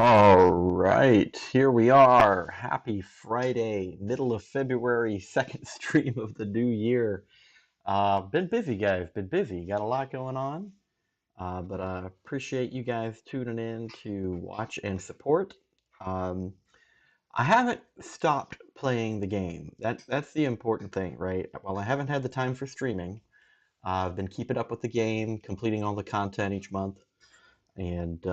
All right, here we are. Happy Friday, middle of February, second stream of the new year. Been busy, guys. Been busy. Got a lot going on. But I appreciate you guys tuning in to watch and support. Um, I haven't stopped playing the game. That's the important thing, right? While I haven't had the time for streaming, I've been keeping up with the game, completing all the content each month, and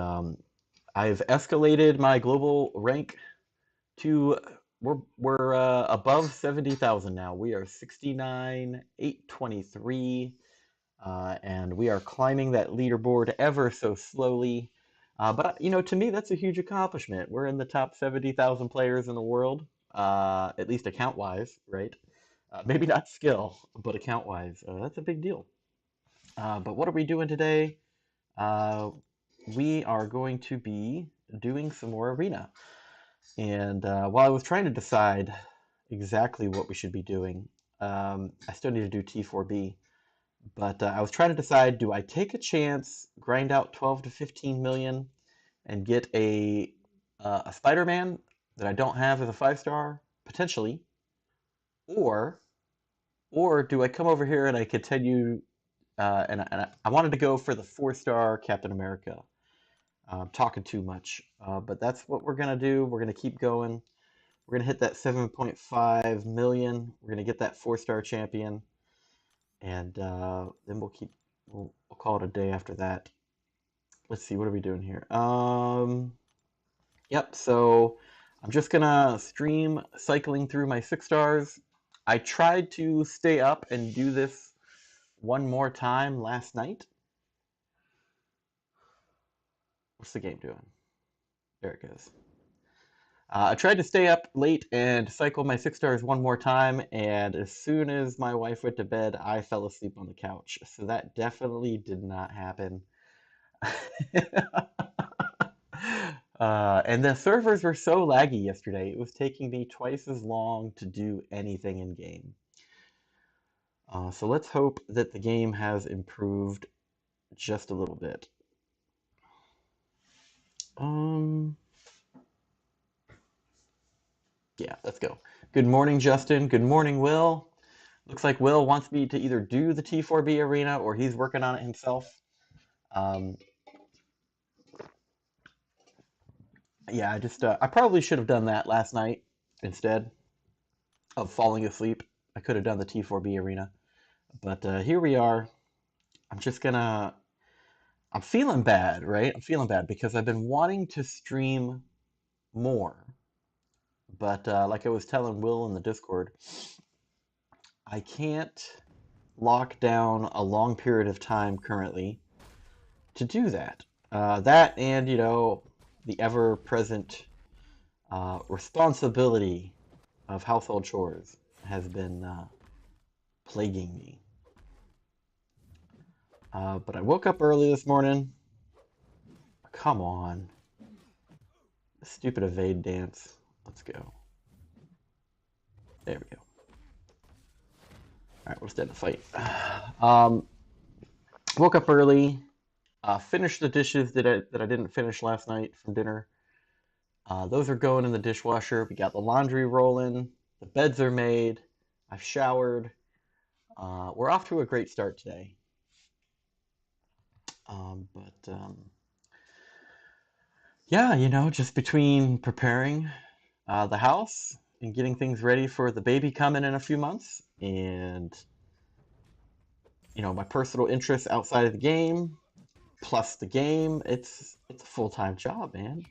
I've escalated my global rank to we're above 70,000 now. We are 69,823, and we are climbing that leaderboard ever so slowly. But you know, to me, that's a huge accomplishment. We're in the top 70,000 players in the world, at least account-wise, right? Maybe not skill, but account-wise, that's a big deal. But what are we doing today? Uh, we are going to be doing some more arena. And while I was trying to decide exactly what we should be doing, I still need to do T4B. But I was trying to decide, do I take a chance, grind out 12 to 15 million, and get a Spider-Man that I don't have as a 5-star, potentially, or or do I come over here and I continue, and I wanted to go for the 4-star Captain America. I'm talking too much, but that's what we're going to do. We're going to keep going. We're going to hit that 7.5 million. We're going to get that 4-star champion. And then we'll call it a day after that. Let's see, what are we doing here? Yep, so I'm just going to stream cycling through my 6-stars. I tried to stay up and do this one more time last night. What's the game doing? There it goes. I tried to stay up late and cycle my 6-stars one more time, and as soon as my wife went to bed, I fell asleep on the couch. So that definitely did not happen. And the servers were so laggy yesterday, it was taking me twice as long to do anything in game. So let's hope that the game has improved just a little bit. Yeah, let's go. Good morning, Justin. Good morning, Will. Looks like Will wants me to either do the T4B arena or he's working on it himself. Um, yeah, I probably should have done that last night instead of falling asleep. I could have done the T4B arena, but here we are. I'm just gonna. I'm feeling bad, right? I'm feeling bad because I've been wanting to stream more, but like I was telling Will in the Discord, I can't lock down a long period of time currently to do that. That and, the ever-present responsibility of household chores has been plaguing me. But I woke up early this morning. Come on. Stupid evade dance. Let's go. There we go. All right, we'll stand the fight. Woke up early. Finished the dishes that I didn't finish last night from dinner. Those are going in the dishwasher. We got the laundry rolling. The beds are made. I've showered. We're off to a great start today. Yeah, just between preparing the house and getting things ready for the baby coming in a few months, and my personal interests outside of the game, plus the game, it's a full-time job, man.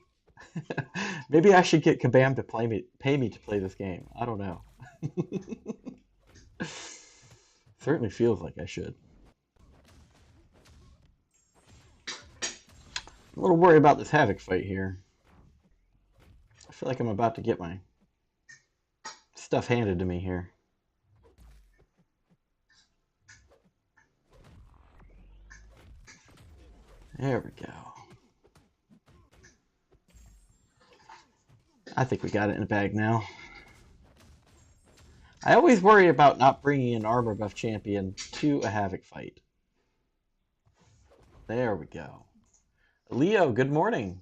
Maybe I should get Kabam to pay me to play this game. I don't know. Certainly feels like I should. I'm a little worried about this Havoc fight here. I feel like I'm about to get my stuff handed to me here. There we go. I think we got it in the bag now. I always worry about not bringing an armor buff champion to a Havoc fight. There we go. Leo, good morning.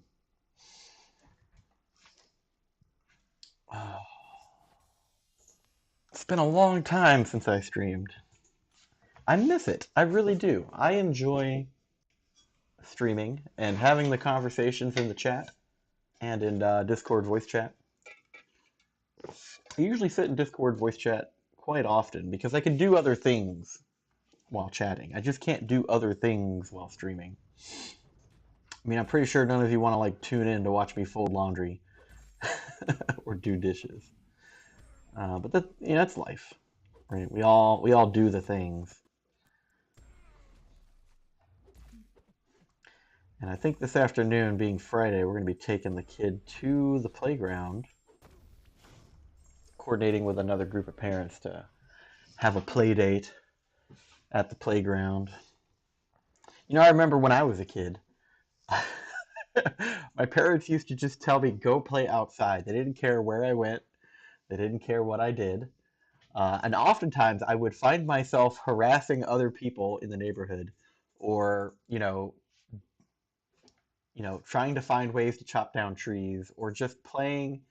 It's been a long time since I streamed. I miss it. I really do. I enjoy streaming and having the conversations in the chat and in Discord voice chat. I usually sit in Discord voice chat quite often because I can do other things while chatting. I just can't do other things while streaming. I mean, I'm pretty sure none of you want to like tune in to watch me fold laundry or do dishes. But that's life, right? We all do the things. And I think this afternoon, being Friday, we're going to be taking the kid to the playground, coordinating with another group of parents to have a play date at the playground. You know, I remember when I was a kid, my parents used to just tell me, go play outside. They didn't care where I went. They didn't care what I did. And oftentimes I would find myself harassing other people in the neighborhood or, trying to find ways to chop down trees or just playing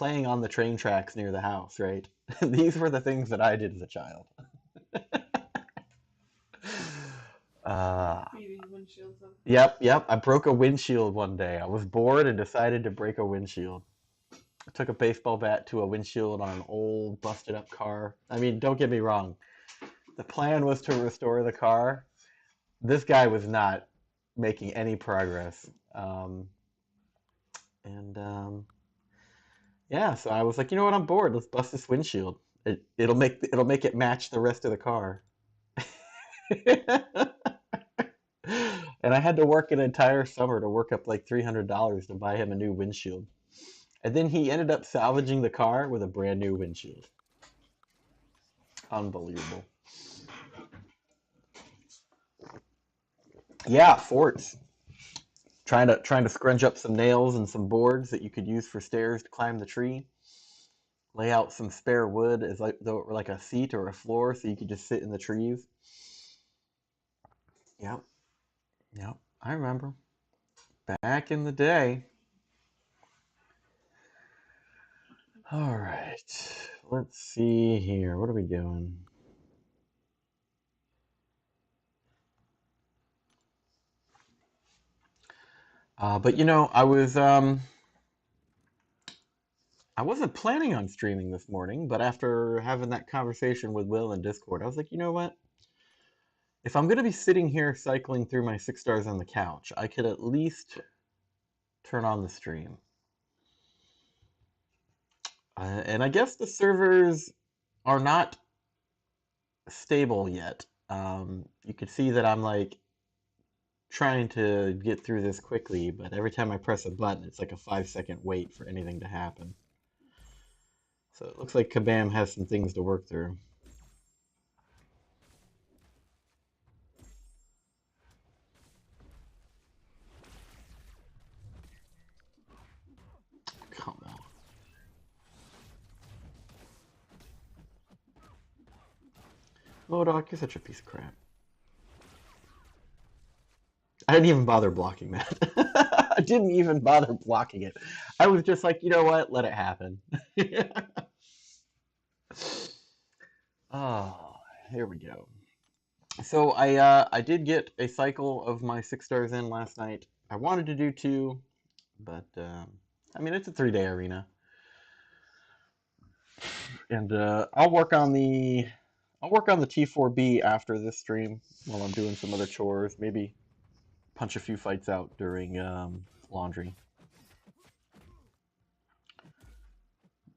on the train tracks near the house, right? These were the things that I did as a child. Beating windshields up. Yep. I broke a windshield one day. I was bored and decided to break a windshield. I took a baseball bat to a windshield on an old busted up car. I mean, don't get me wrong. The plan was to restore the car. This guy was not making any progress. Yeah, so I was like, you know what? I'm bored. Let's bust this windshield. It'll make it match the rest of the car. And I had to work an entire summer to work up like $300 to buy him a new windshield. And then he ended up salvaging the car with a brand new windshield. Unbelievable. Yeah, forts. Trying to scrunch up some nails and some boards that you could use for stairs to climb the tree. Lay out some spare wood as like a seat or a floor so you could just sit in the trees. Yep. I remember. Back in the day. All right. Let's see here. What are we doing? But I wasn't planning on streaming this morning, but after having that conversation with Will in Discord, I was like, you know what? If I'm going to be sitting here cycling through my 6 stars on the couch, I could at least turn on the stream. And I guess the servers are not stable yet. You could see that I'm like trying to get through this quickly, but every time I press a button, it's like a 5-second wait for anything to happen. So it looks like Kabam has some things to work through. Come on. Modok, you're such a piece of crap. I didn't even bother blocking that. I didn't even bother blocking it. I was just like, you know what? Let it happen. Oh, here we go. So I did get a cycle of my 6 stars in last night. I wanted to do 2, but I mean it's a 3-day arena, and I'll work on the T4B after this stream while I'm doing some other chores. Maybe punch a few fights out during laundry.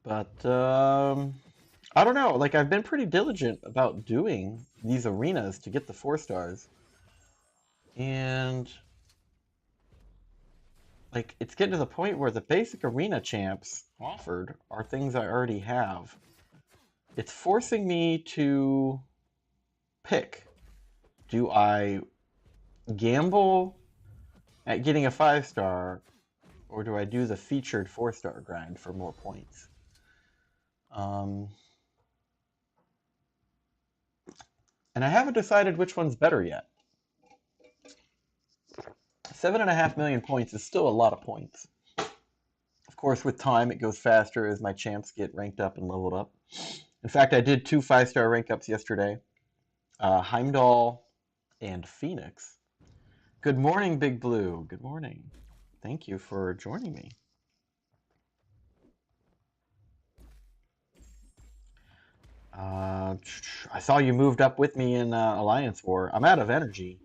But I don't know. Like I've been pretty diligent about doing these arenas to get the 4 stars, and like it's getting to the point where the basic arena champs offered are things I already have. It's forcing me to pick. Do I gamble at getting a 5-star, or do I do the featured 4-star grind for more points? And I haven't decided which one's better yet. 7.5 million points is still a lot of points. Of course, with time, it goes faster as my champs get ranked up and leveled up. In fact, I did 2 5-star rank ups yesterday. Heimdall and Phoenix. Good morning, Big Blue. Good morning. Thank you for joining me. I saw you moved up with me in Alliance War. I'm out of energy,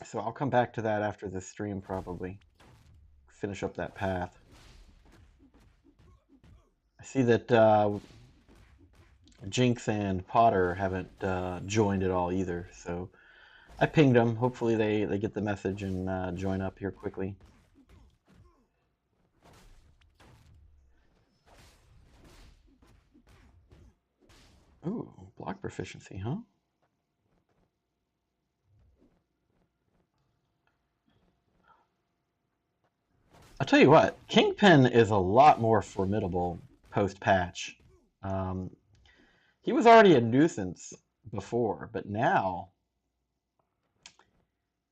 so I'll come back to that after this stream probably. Finish up that path. I see that Jinx and Potter haven't joined at all either, so I pinged them. Hopefully they get the message and join up here quickly. Ooh, block proficiency, huh? I'll tell you what, Kingpin is a lot more formidable post-patch. Um, he was already a nuisance before, but now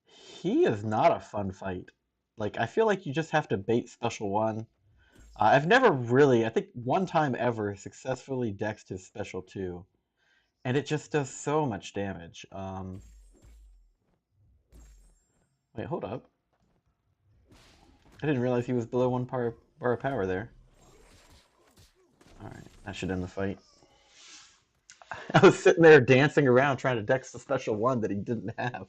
he is not a fun fight. Like, I feel like you just have to bait Special 1. I've never really, I think one time ever, successfully dexed his Special 2. And it just does so much damage. Wait, hold up. I didn't realize he was below 1 bar of power there. Alright, that should end the fight. I was sitting there dancing around trying to dex the Special 1 that he didn't have.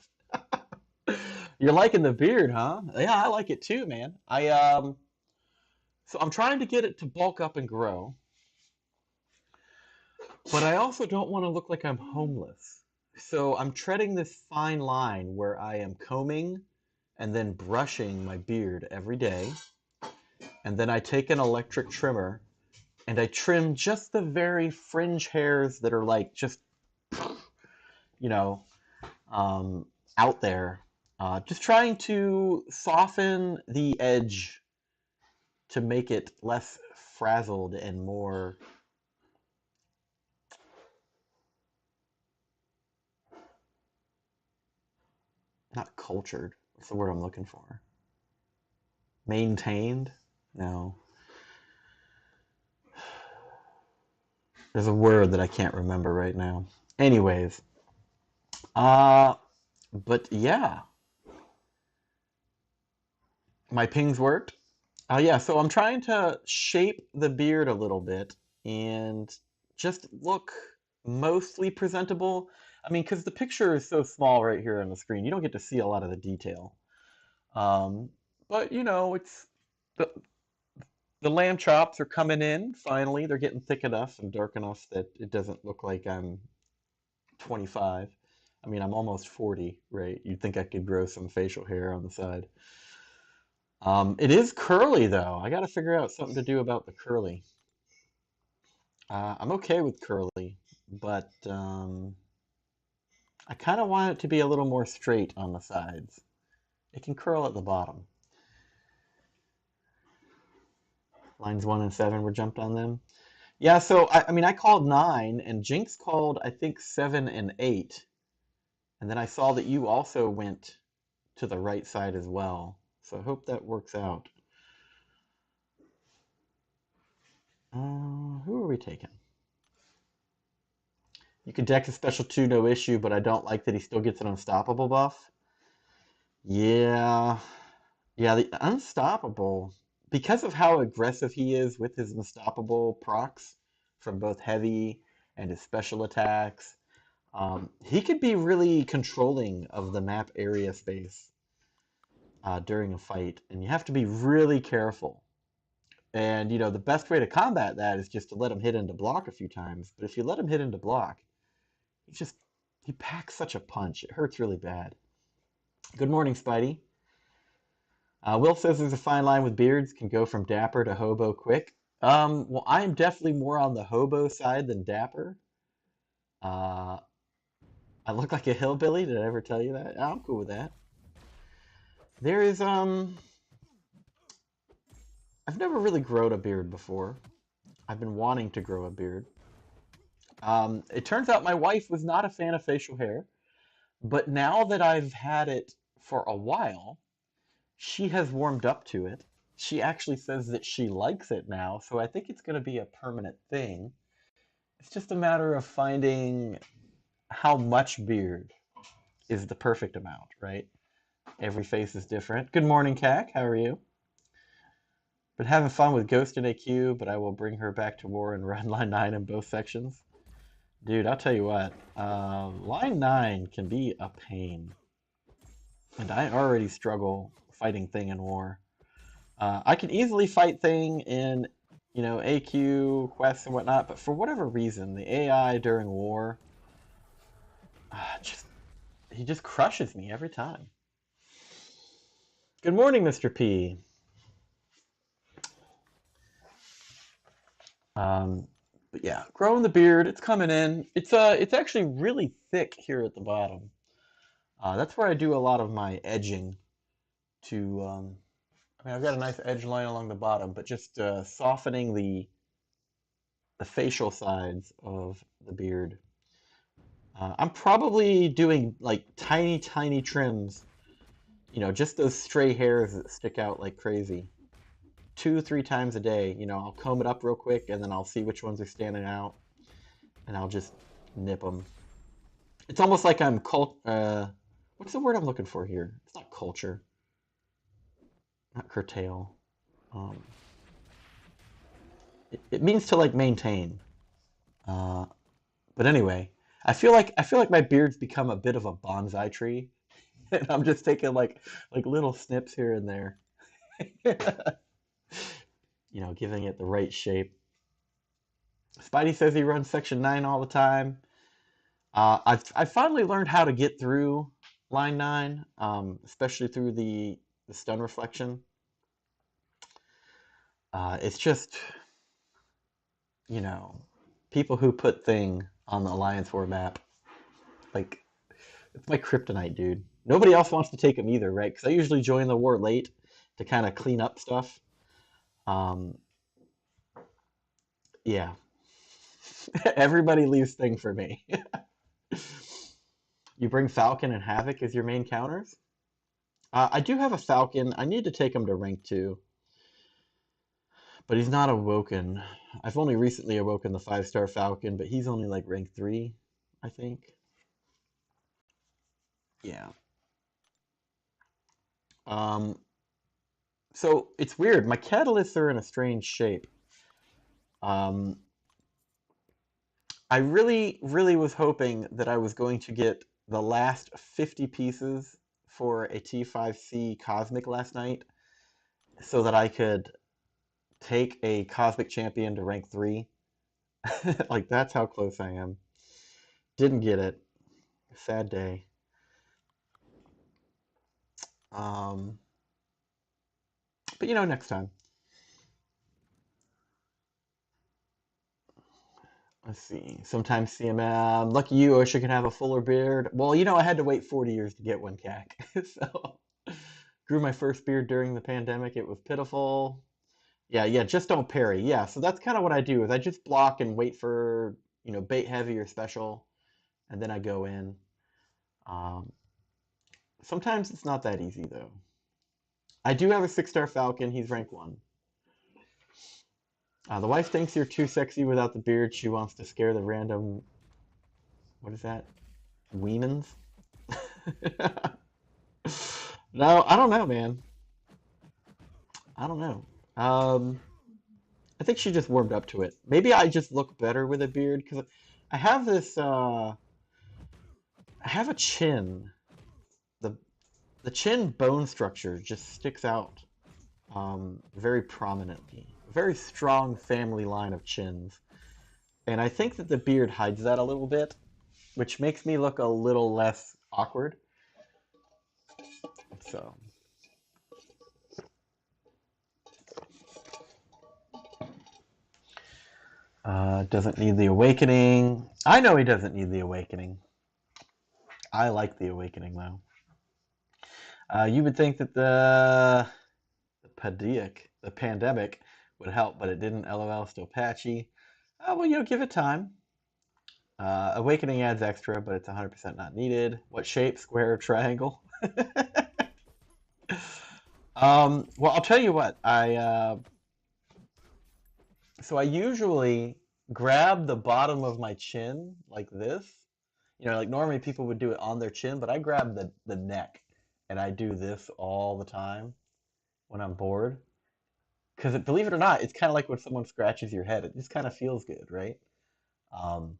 You're liking the beard, huh? Yeah, I like it too, man. So I'm trying to get it to bulk up and grow, but I also don't want to look like I'm homeless. So I'm treading this fine line where I am combing and then brushing my beard every day. And then I take an electric trimmer and I trim just the very fringe hairs that are like just, you know, out there. Just trying to soften the edge to make it less frazzled and more not cultured. What's the word I'm looking for? Maintained? No. There's a word that I can't remember right now. Anyways, but yeah, my pings worked. Yeah, so I'm trying to shape the beard a little bit and just look mostly presentable. I mean, because the picture is so small right here on the screen, you don't get to see a lot of the detail. Um, but you know, it's the lamb chops are coming in finally. They're getting thick enough and dark enough that it doesn't look like I'm 25. I mean, I'm almost 40, right? You'd think I could grow some facial hair on the side. It is curly though. I got to figure out something to do about the curly. I'm okay with curly, but I kind of want it to be a little more straight on the sides. It can curl at the bottom. Lines 1 and 7 were jumped on them. Yeah, so I mean, I called 9, and Jinx called, I think, 7 and 8. And then I saw that you also went to the right side as well. So I hope that works out. Who are we taking? You can deck a special 2, no issue, but I don't like that he still gets an unstoppable buff. Yeah. Yeah, the unstoppable, because of how aggressive he is with his unstoppable procs from both heavy and his special attacks, he could be really controlling of the map area space during a fight, and you have to be really careful. And you know, the best way to combat that is just to let him hit into block a few times. But if you let him hit into block, he packs such a punch. It hurts really bad. Good morning, Spidey. Will says there's a fine line with beards, can go from dapper to hobo quick. Well, I am definitely more on the hobo side than dapper. Uh, I look like a hillbilly. Did I ever tell you that? I'm cool with that. There is I've never really grown a beard before. I've been wanting to grow a beard. It turns out my wife was not a fan of facial hair, but now that I've had it for a while, she has warmed up to it. she actually says that she likes it now, so I think it's going to be a permanent thing. It's just a matter of finding how much beard is the perfect amount, right? Every face is different. Good morning, CAC. How are you? Been having fun with Ghost in AQ, but I will bring her back to war and run line 9 in both sections. Dude, I'll tell you what, line 9 can be a pain. And I already struggle fighting Thing in war. I can easily fight Thing in, AQ, quests, and whatnot, but for whatever reason, the AI during war, just he just crushes me every time. Good morning, Mr. P. But yeah, growing the beard, it's coming in. It's actually really thick here at the bottom. That's where I do a lot of my edging to, I mean, I've got a nice edge line along the bottom, but just softening the facial sides of the beard. I'm probably doing like tiny, tiny trims, just those stray hairs that stick out like crazy. 2, 3 times a day, I'll comb it up real quick and then I'll see which ones are standing out and I'll just nip them. It's almost like what's the word I'm looking for here? It's not culture, not curtail. Um, it means to like maintain. Uh, but anyway, I feel like my beard's become a bit of a bonsai tree, and I'm just taking like little snips here and there, giving it the right shape. Spidey says he runs Section 9 all the time. I've finally learned how to get through line 9, especially through the stun reflection. It's just, you know, people who put Thing on the Alliance War map, like, it's my kryptonite, dude. Nobody else wants to take him either, right? Because I usually join the war late to kind of clean up stuff. Um, yeah, everybody leaves Thing for me. You bring Falcon and Havoc as your main counters? I do have a Falcon. I need to take him to rank 2, but he's not awoken. I've only recently awoken the 5-star Falcon, but he's only like rank 3, I think. Yeah. Um, so it's weird. My catalysts are in a strange shape. Um, I really, really was hoping that I was going to get the last 50 pieces for a T5C Cosmic last night so that I could take a Cosmic Champion to rank 3. Like, that's how close I am. Didn't get it. Sad day. Um, but next time. Let's see. Sometimes CMM. Lucky you, Osha can have a fuller beard. Well, I had to wait 40 years to get one, CAC. So, grew my first beard during the pandemic. It was pitiful. Yeah, yeah, just don't parry. Yeah, so that's kind of what I do is I just block and wait for, bait heavy or special, and then I go in. Um, Sometimes it's not that easy though. I do have a 6-star Falcon. He's rank 1. The wife thinks you're too sexy without the beard. She wants to scare the random, what is that? Weemans? No, I don't know, man. I don't know. I think she just warmed up to it. Maybe I just look better with a beard because I have this. I have a chin. the The chin bone structure just sticks out very prominently. A very strong family line of chins, and I think that the beard hides that a little bit, which makes me look a little less awkward. So. Doesn't need the awakening. I know he doesn't need the awakening. I like the awakening though. You would think that the pandemic would help, but it didn't. LOL, still patchy. Well, give it time. Awakening adds extra, but it's 100% not needed. What shape? Square or triangle? Well, I'll tell you what. I usually grab the bottom of my chin like this. Like normally people would do it on their chin, but I grab the neck and I do this all the time when I'm bored. Because believe it or not, it's kind of like when someone scratches your head. It just kind of feels good, right? Um,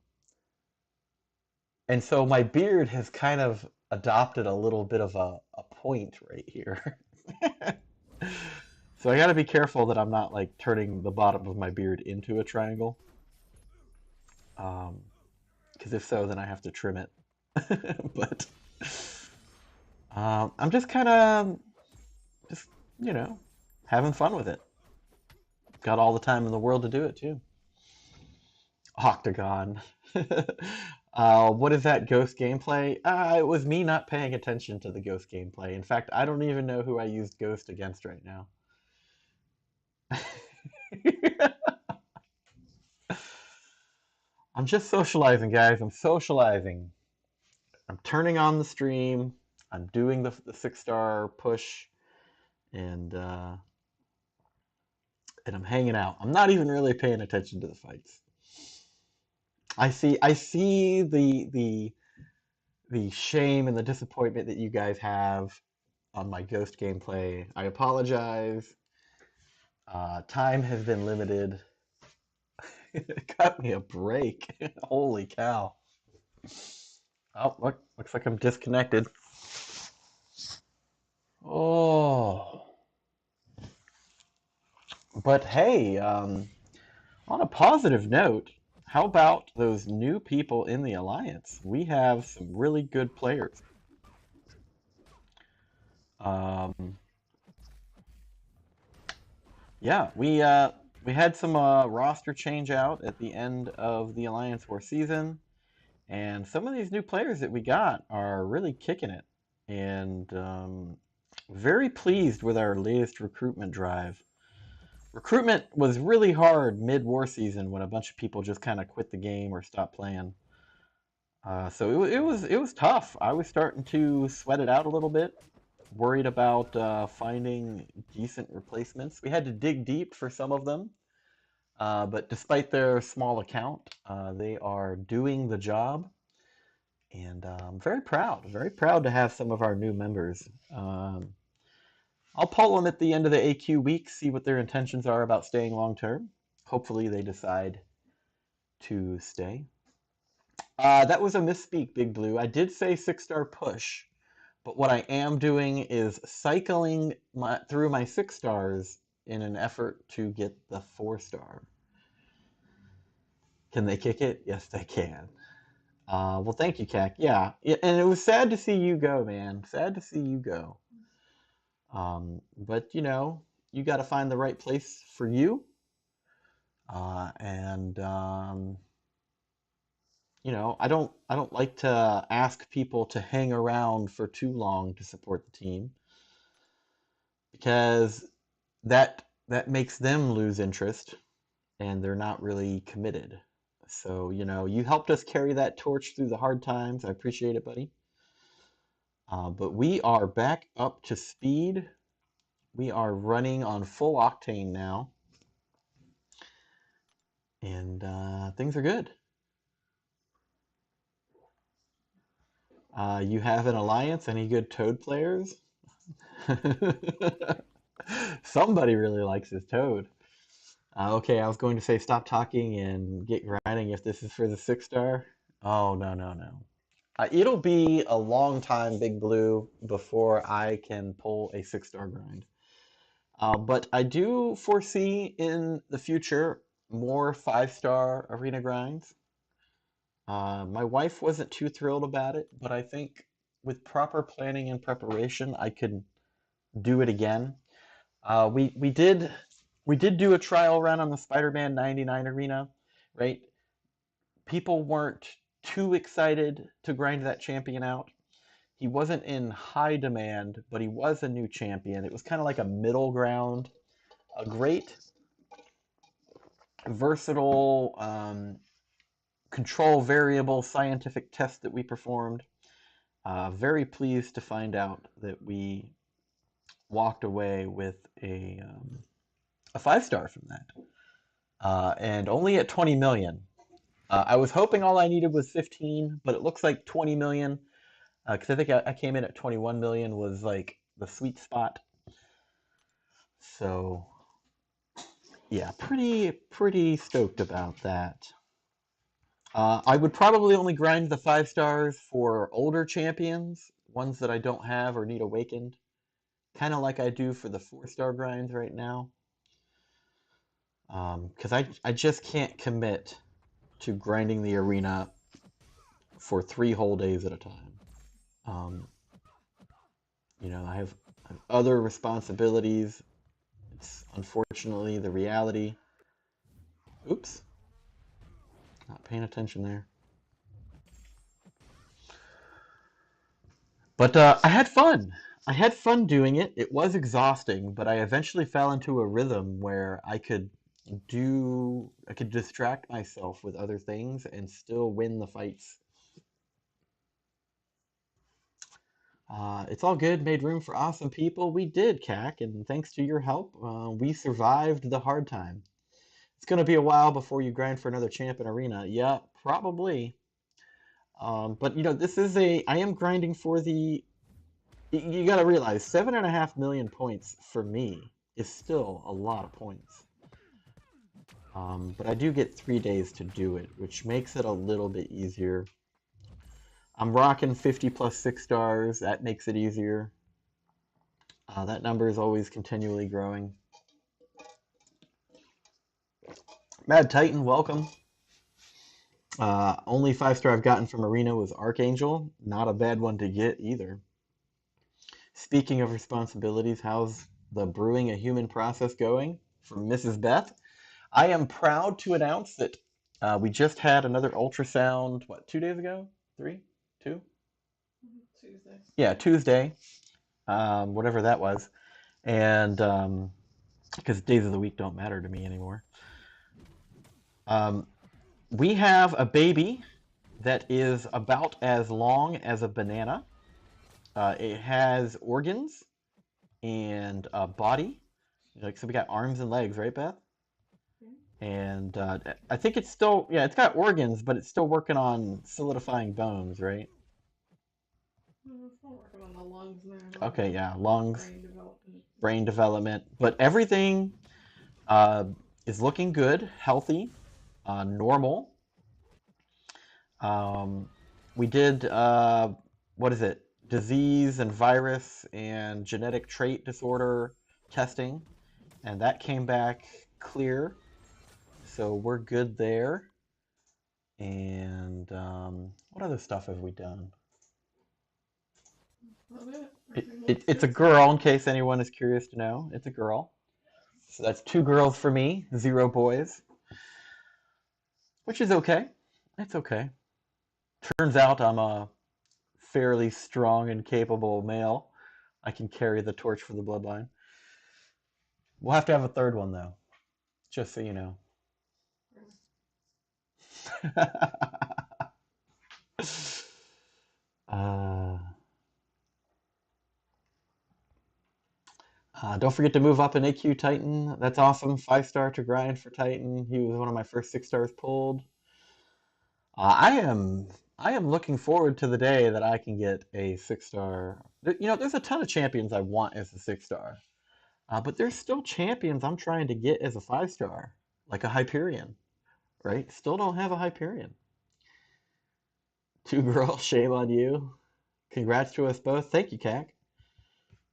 and so my beard has kind of adopted a little bit of a point right here. So I got to be careful that I'm not like turning the bottom of my beard into a triangle. Um, because if so, then I have to trim it. But I'm just kind of just you know having fun with it. Got all the time in the world to do it too. Octagon. What is that ghost gameplay? It was me not paying attention to the ghost gameplay. In fact, I don't even know who I used ghost against right now. I'm just socializing, guys. I'm socializing. I'm turning on the stream. I'm doing the 6-star push, and and I'm hanging out. I'm not even really paying attention to the fights. I see the shame and the disappointment that you guys have on my ghost gameplay. I apologize. Time has been limited. Cut me a break. Holy cow. Oh, looks like I'm disconnected. Oh, but hey, on a positive note, how about those new people in the Alliance? We have some really good players. Um, yeah, we had some roster change out at the end of the Alliance War season, and some of these new players that we got are really kicking it. And very pleased with our latest recruitment drive. Recruitment was really hard mid-war season when a bunch of people just kind of quit the game or stopped playing. So it was tough. I was starting to sweat it out a little bit, worried about finding decent replacements. We had to dig deep for some of them, but despite their small account, they are doing the job, and I'm very proud to have some of our new members. I'll poll them at the end of the AQ week, see what their intentions are about staying long term. Hopefully, they decide to stay. That was a misspeak, Big Blue. I did say 6-star push, but what I am doing is cycling through my 6-stars in an effort to get the 4-star. Can they kick it? Yes, they can. Well, thank you, Cac. Yeah, and it was sad to see you go, man. Sad to see you go. But you got to find the right place for you, and I don't like to ask people to hang around for too long to support the team because that makes them lose interest and they're not really committed. So, you helped us carry that torch through the hard times. I appreciate it, buddy. But we are back up to speed. We are running on full octane now, and things are good. You have an alliance? Any good Toad players? Somebody really likes his Toad. Okay, I was going to say stop talking and get grinding if this is for the 6-star. Oh, no, no, no. It'll be a long time, Big Blue, before I can pull a 6-star grind. But I do foresee in the future more 5-star arena grinds. My wife wasn't too thrilled about it, but I think with proper planning and preparation, I could do it again. We did do a trial run on the Spider-Man 99 arena, right? People weren't too excited to grind that champion out. He wasn't in high demand, but he was a new champion. It was kind of like a middle ground, a great, versatile control variable scientific test that we performed. Very pleased to find out that we walked away with a 5-star from that, and only at 20 million. I was hoping all I needed was 15, but it looks like 20 million. Because I think I came in at 21 million was like the sweet spot. So yeah, pretty stoked about that. I would probably only grind the 5-stars for older champions, ones that I don't have or need awakened, kind of like I do for the 4-star grinds right now. Because I just can't commit to grinding the arena for 3 whole days at a time. Um, I have other responsibilities. It's unfortunately the reality. Oops, not paying attention there. But I had fun. I had fun doing it. It was exhausting, but I eventually fell into a rhythm where I could distract myself with other things and still win the fights. It's all good. Made room for awesome people. We did, CAC, and thanks to your help, we survived the hard time. It's going to be a while before you grind for another champ in arena. Yeah, probably. But I am grinding for you got to realize 7.5 million points for me is still a lot of points. But I do get 3 days to do it, which makes it a little bit easier. I'm rocking 50 plus 6-stars. That makes it easier. That number is always continually growing. Mad Titan, welcome. Only 5-star I've gotten from Arena was Archangel. Not a bad one to get either. Speaking of responsibilities, how's the brewing a human process going? From Mrs. Beth. I am proud to announce that we just had another ultrasound, 2 days ago? 3? 2? Tuesday. Yeah, Tuesday, whatever that was. And because days of the week don't matter to me anymore. Um, we have a baby that is about as long as a banana. It has organs and a body. So we got arms and legs, right, Beth? And I think it's still, yeah, it's got organs, but it's still working on solidifying bones, right? I'm working on the lungs now. Okay, yeah, lungs, Brain development. brain development, but everything uh, is looking good, healthy, normal. We did, what is it? Disease and virus and genetic trait disorder testing, and that came back clear. So we're good there. And what other stuff have we done? It's a girl, in case anyone is curious to know. It's a girl. So that's 2 girls for me, 0 boys, which is okay. It's okay. Turns out I'm a fairly strong and capable male. I can carry the torch for the bloodline. We'll have to have a third one, though, just so you know. uh, don't forget to move up in AQ Titan. That's awesome. 5-star to grind for Titan. He was one of my first 6-stars pulled. I am looking forward to the day that I can get a 6-star. There's a ton of champions I want as a 6-star, but there's still champions I'm trying to get as a 5-star, like a Hyperion, right? Still don't have a Hyperion. 2 girls, shame on you. Congrats to us both. Thank you, CAC.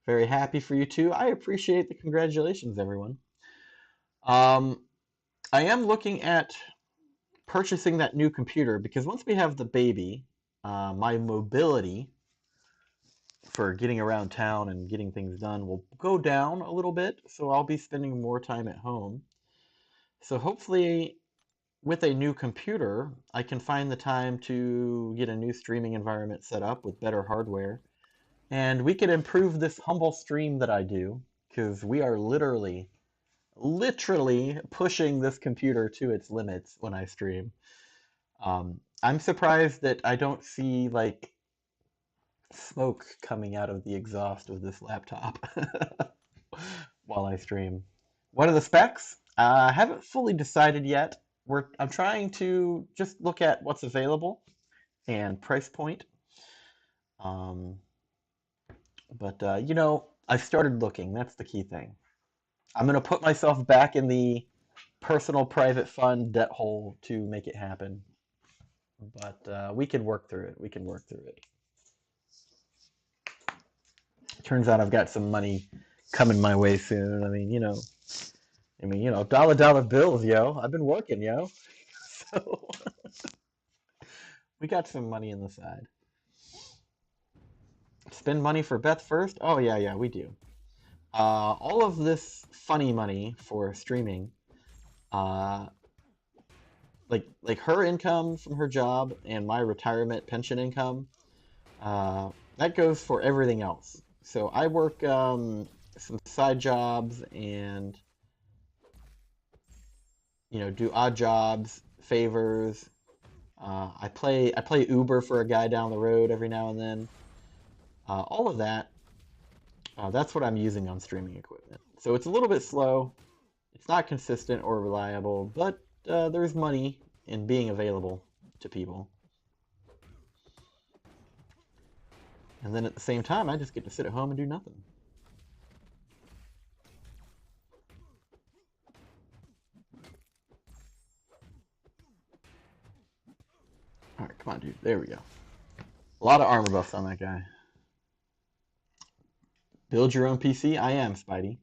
Very happy for you too. I appreciate the congratulations, everyone. I am looking at purchasing that new computer because once we have the baby, my mobility for getting around town and getting things done will go down a little bit, so I'll be spending more time at home. So hopefully with a new computer, I can find the time to get a new streaming environment set up with better hardware. And we could improve this humble stream that I do, because we are literally pushing this computer to its limits when I stream. I'm surprised that I don't see like smoke coming out of the exhaust of this laptop while I stream. What are the specs? I haven't fully decided yet. I'm trying to just look at what's available and price point. Um, but I've started looking. That's the key thing. I'm going to put myself back in the personal private fund debt hole to make it happen. But we can work through it. We can work through it. Turns out I've got some money coming my way soon. Dollar bills, yo. I've been working, yo. So we got some money in the side. Spend money for Beth first? Oh yeah, yeah, we do. All of this funny money for streaming, uh, like her income from her job and my retirement pension income, uh, that goes for everything else. So I work some side jobs and do odd jobs, favors. I play Uber for a guy down the road every now and then. All of that. That's what I'm using on streaming equipment. So it's a little bit slow. It's not consistent or reliable, but there's money in being available to people. And then at the same time, I just get to sit at home and do nothing. All right, come on, dude. There we go. A lot of armor buffs on that guy. Build your own PC? I am, Spidey.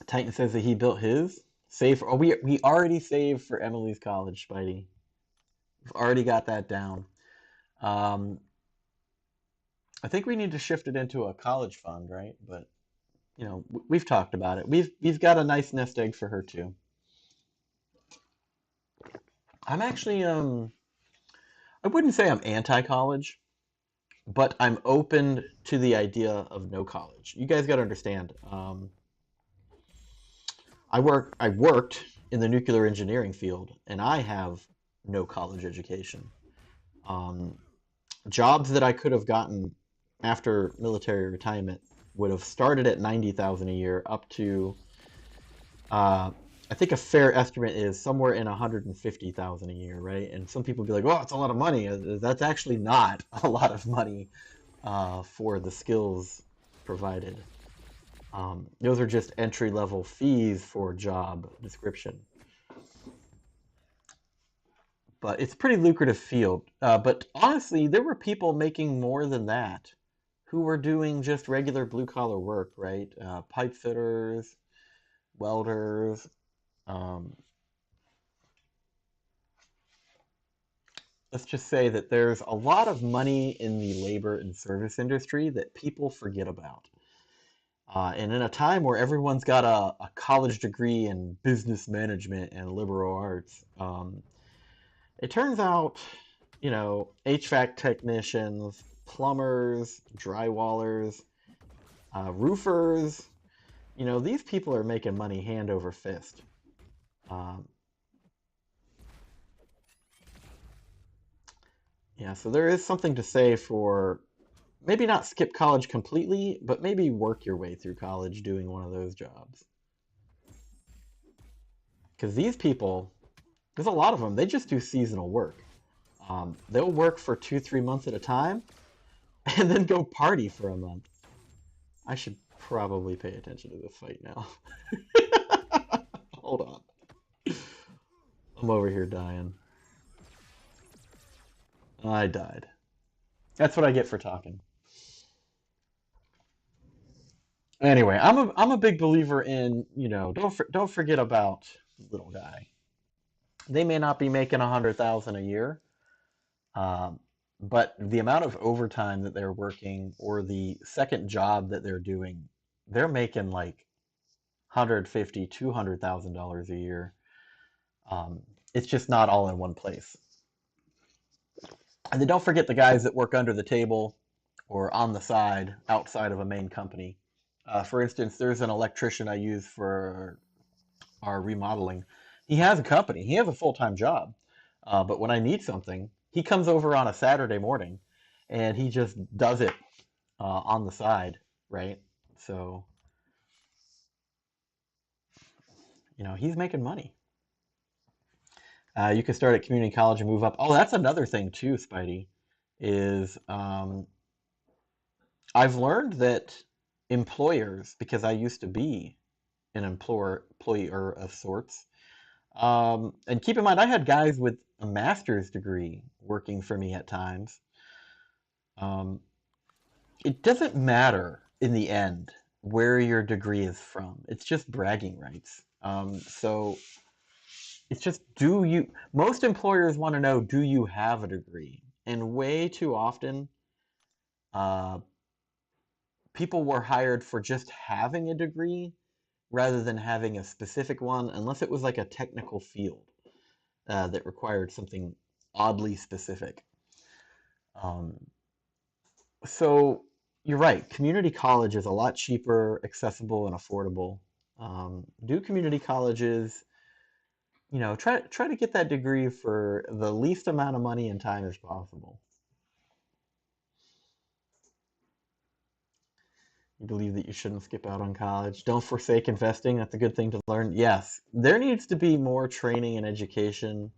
Titan says that he built his. Save for, we already saved for Emily's college, Spidey. We've already got that down. Um, I think we need to shift it into a college fund, right? But we've talked about it. We've got a nice nest egg for her too. I'm actually I wouldn't say I'm anti-college, but I'm open to the idea of no college. You guys got to understand. I worked in the nuclear engineering field, and I have no college education. Um, Jobs that I could have gotten after military retirement would have started at 90,000 a year up to uh, I think a fair estimate is somewhere in 150,000 a year, right? And some people be like, "Oh, it's a lot of money." That's actually not a lot of money for the skills provided. Those are just entry level fees for job description. But it's a pretty lucrative field. But honestly, there were people making more than that who were doing just regular blue collar work, right? Pipe fitters, welders. Um, let's just say that there's a lot of money in the labor and service industry that people forget about. And in a time where everyone's got a college degree in business management and liberal arts, it turns out, HVAC technicians, plumbers, drywallers, roofers, these people are making money hand over fist. Um, yeah, so there is something to say for maybe not skip college completely, but maybe work your way through college doing one of those jobs. Because these people, there's a lot of them, they just do seasonal work. They'll work for 2, 3 months at a time and then go party for a month. I should probably pay attention to this fight now. Hold on. I'm over here dying. I died. That's what I get for talking. Anyway, I'm a big believer in, don't forget about little guy. They may not be making 100,000 a year, um, but the amount of overtime that they're working or the second job that they're doing, they're making like 150, $200,000 a year. Um, it's just not all in one place. And then don't forget the guys that work under the table or on the side outside of a main company. For instance, there's an electrician I use for our remodeling. He has a company. He has a full-time job. But when I need something, he comes over on a Saturday morning and he just does it on the side, right? So, he's making money. You can start at community college and move up. Oh, that's another thing too, Spidey, is I've learned that employers, because I used to be an employer of sorts, and keep in mind, I had guys with a master's degree working for me at times. Um, it doesn't matter in the end where your degree is from. It's just bragging rights. So it's just, most employers want to know, do you have a degree? And way too often, uh, people were hired for just having a degree rather than having a specific one, unless it was like a technical field that required something oddly specific. Um, so you're right. Community college is a lot cheaper, accessible, and affordable. Do community colleges, try to get that degree for the least amount of money and time as possible. You believe that you shouldn't skip out on college. Don't forsake investing. That's a good thing to learn. Yes, there needs to be more training and education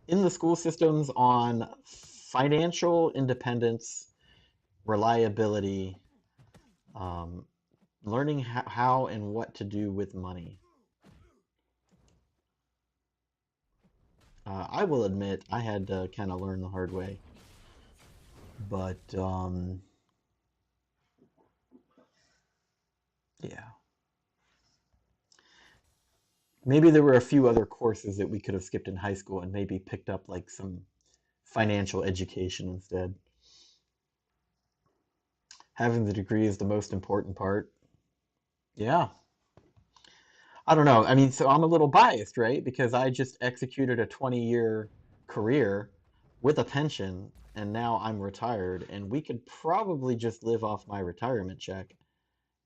in the school systems on financial independence, reliability, um, learning how and what to do with money. I will admit I had to kind of learn the hard way, but yeah, maybe there were a few other courses that we could have skipped in high school and maybe picked up like some financial education instead. Having the degree is the most important part. Yeah, I don't know. I mean, so I'm a little biased, right? Because I just executed a 20-year career with a pension, and now I'm retired, and we could probably just live off my retirement check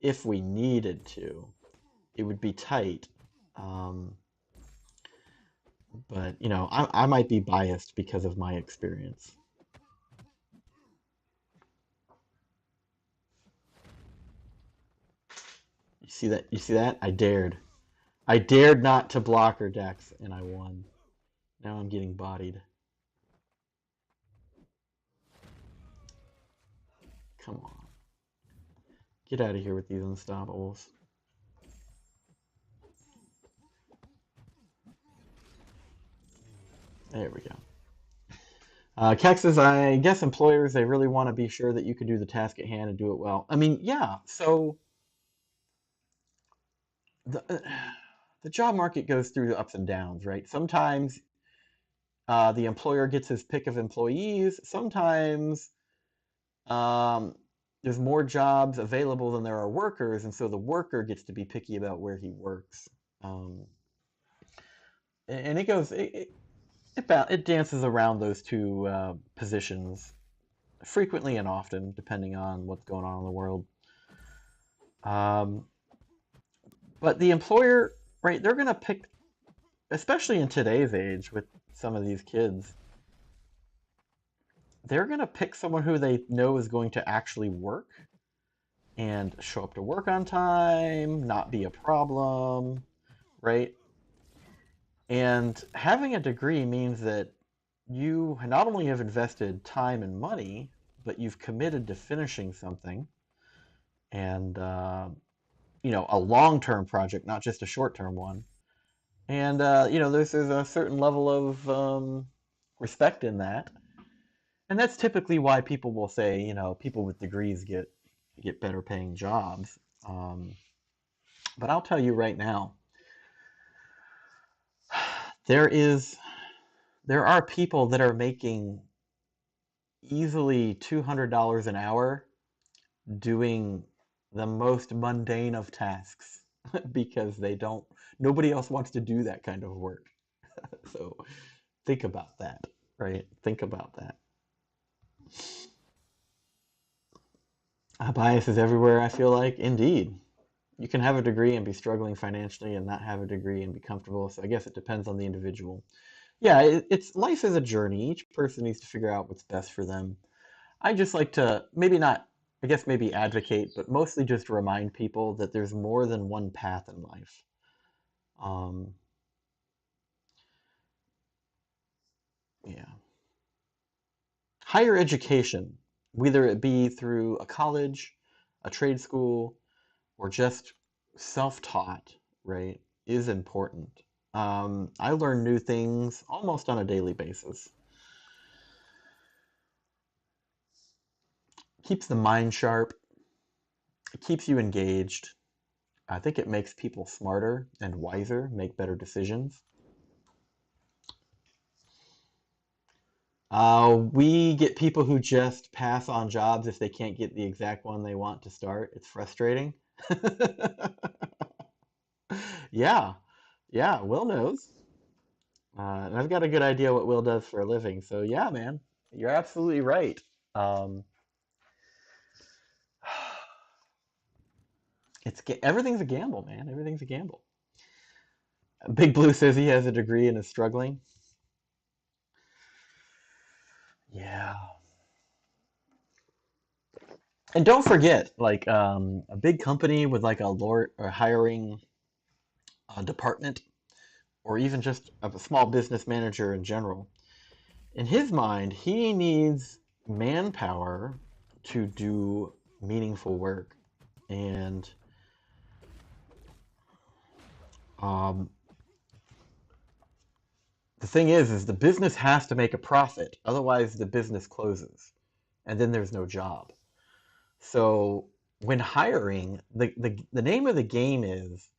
if we needed to. It would be tight. Um, but, I might be biased because of my experience. You see that? You see that? I dared. I dared not to block her decks, and I won. Now I'm getting bodied. Come on. Get out of here with these unstoppables. There we go. Kex says, I guess employers, they really want to be sure that you can do the task at hand and do it well. I mean, yeah, so the, uh, the job market goes through the ups and downs, right? Sometimes the employer gets his pick of employees. Sometimes um, there's more jobs available than there are workers, and so the worker gets to be picky about where he works. Um, and it dances around those two positions frequently and often, depending on what's going on in the world. Um, but the employer, right, they're going to pick, especially in today's age with some of these kids, they're going to pick someone who they know is going to actually work and show up to work on time, not be a problem, right? And having a degree means that you not only have invested time and money, but you've committed to finishing something and a long-term project, not just a short-term one. And there's a certain level of respect in that, and that's typically why people will say, people with degrees get better paying jobs. Um, but I'll tell you right now, there is there are people that are making easily $200 an hour doing the most mundane of tasks because nobody else wants to do that kind of work. So think about that, right? Think about that. Bias is everywhere, I feel like. Indeed. You can have a degree and be struggling financially and not have a degree and be comfortable. So I guess it depends on the individual. Yeah, it's life is a journey. Each person needs to figure out what's best for them. I just like to maybe not, I guess maybe advocate, but mostly just remind people that there's more than one path in life. Um, yeah. Higher education, whether it be through a college, a trade school, or just self-taught, right, is important. I learn new things almost on a daily basis. Keeps the mind sharp. It keeps you engaged. I think it makes people smarter and wiser, make better decisions. We get people who just pass on jobs if they can't get the exact one they want to start. It's frustrating. Yeah, yeah, Will knows. And I've got a good idea what Will does for a living. So yeah, man, you're absolutely right. Um, everything's a gamble, man. Everything's a gamble. Big Blue says he has a degree and is struggling. Yeah. And don't forget, like a big company with like a lord or hiring department, or even just a small business manager in general. In his mind, he needs manpower to do meaningful work. And um, the thing is the business has to make a profit. Otherwise, the business closes, and then there's no job. So when hiring, the name of the game is,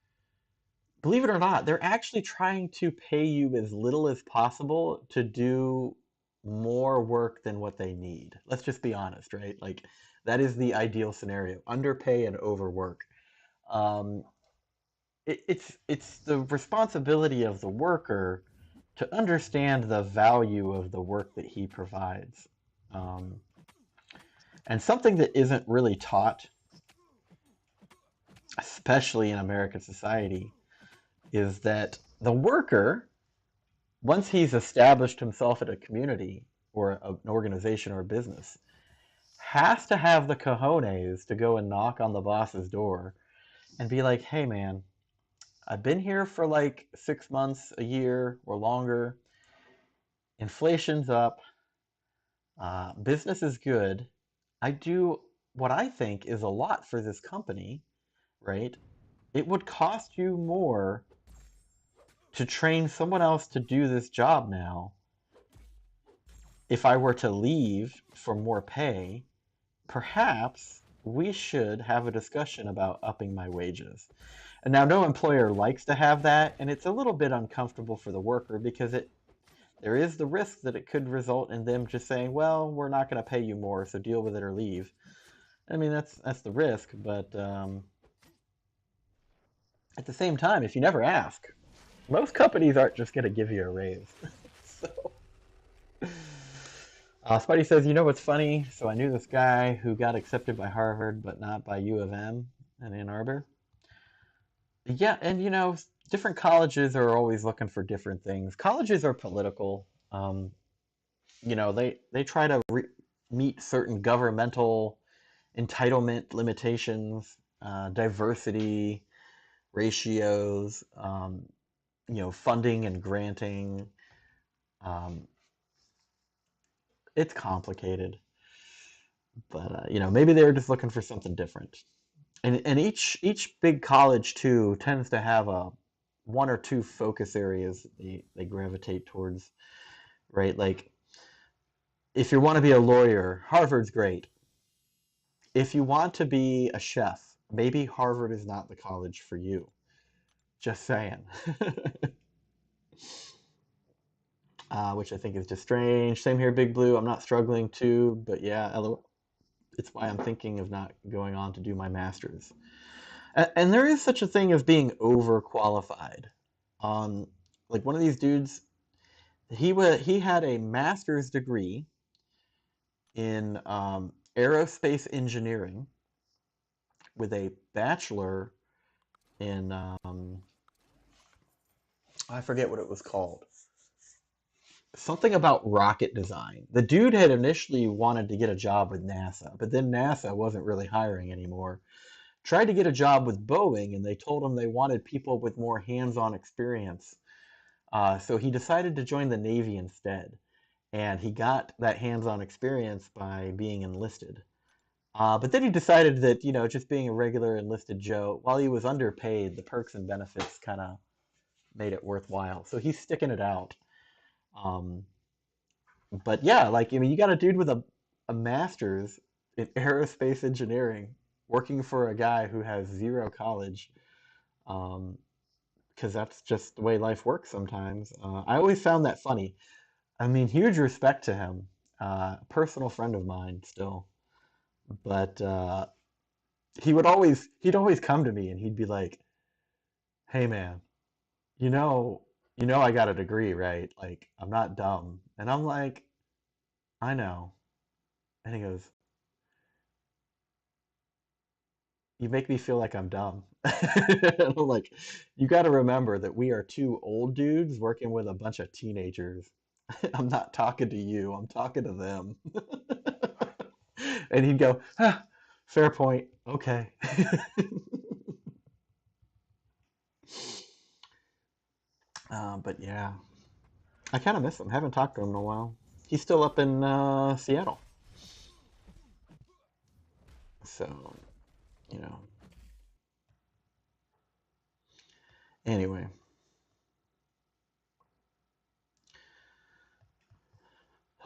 believe it or not, they're actually trying to pay you as little as possible to do more work than what they need. Let's just be honest, right? Like that is the ideal scenario: underpay and overwork. Um, it's the responsibility of the worker to understand the value of the work that he provides. Um, and something that isn't really taught, especially in American society, is that the worker, once he's established himself at a community or an organization or a business, has to have the cojones to go and knock on the boss's door and be like, hey, man, I've been here for like 6 months, a year, or longer. Inflation's up. Business is good. I do what I think is a lot for this company, right? It would cost you more to train someone else to do this job now. If I were to leave for more pay, perhaps we should have a discussion about upping my wages. And now no employer likes to have that, and it's a little bit uncomfortable for the worker because there is the risk that it could result in them just saying, "Well, we're not going to pay you more, so deal with it or leave." I mean, that's the risk, but at the same time, if you never ask, most companies aren't just going to give you a raise. So, Spuddy says, "You know what's funny? So I knew this guy who got accepted by Harvard, but not by U of M in Ann Arbor." Yeah, and different colleges are always looking for different things. Colleges are political. They try to meet certain governmental entitlement limitations, diversity ratios, funding and granting. Um, it's complicated, but maybe they're just looking for something different. And each big college too tends to have a one or two focus areas that they gravitate towards, right? Like if you want to be a lawyer, Harvard's great. If you want to be a chef, maybe Harvard is not the college for you. Just saying. Which I think is just strange. Same here, Big Blue. I'm not struggling too, but yeah, it's why I'm thinking of not going on to do my master's. And there is such a thing as being overqualified. Um, like one of these dudes, he had a master's degree in aerospace engineering with a bachelor in I forget what it was called. something about rocket design. The dude had initially wanted to get a job with NASA, but then NASA wasn't really hiring anymore. Tried to get a job with Boeing, and they told him they wanted people with more hands-on experience. So he decided to join the Navy instead, and he got that hands-on experience by being enlisted. But then he decided that, just being a regular enlisted Joe, while he was underpaid, the perks and benefits kind of made it worthwhile. So he's sticking it out. Um, but yeah, like, I mean, you got a dude with a master's in aerospace engineering working for a guy who has zero college, um, because that's just the way life works sometimes. I always found that funny. I mean, huge respect to him. Personal friend of mine still, but he'd always come to me and he'd be like, "Hey man, you know, I got a degree, right? Like, I'm not dumb." And I'm like, "I know." And he goes, "You make me feel like I'm dumb." And I'm like, "You got to remember that we are two old dudes working with a bunch of teenagers. I'm not talking to you, I'm talking to them." And he'd go, ah, "Fair point. Okay." But yeah, I kind of miss him. Haven't talked to him in a while. He's still up in Seattle. So, you know, anyway.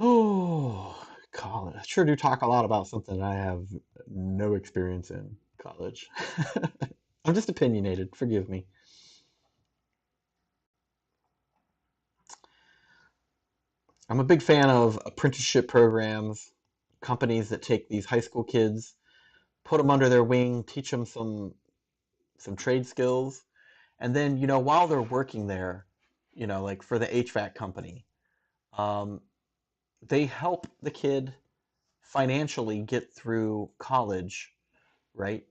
Oh, college. I sure do talk a lot about something I have no experience in, college. I'm just opinionated. Forgive me. I'm a big fan of apprenticeship programs, companies that take these high school kids, put them under their wing, teach them some trade skills, and then, while they're working there, like for the HVAC company, um, they help the kid financially get through college, right?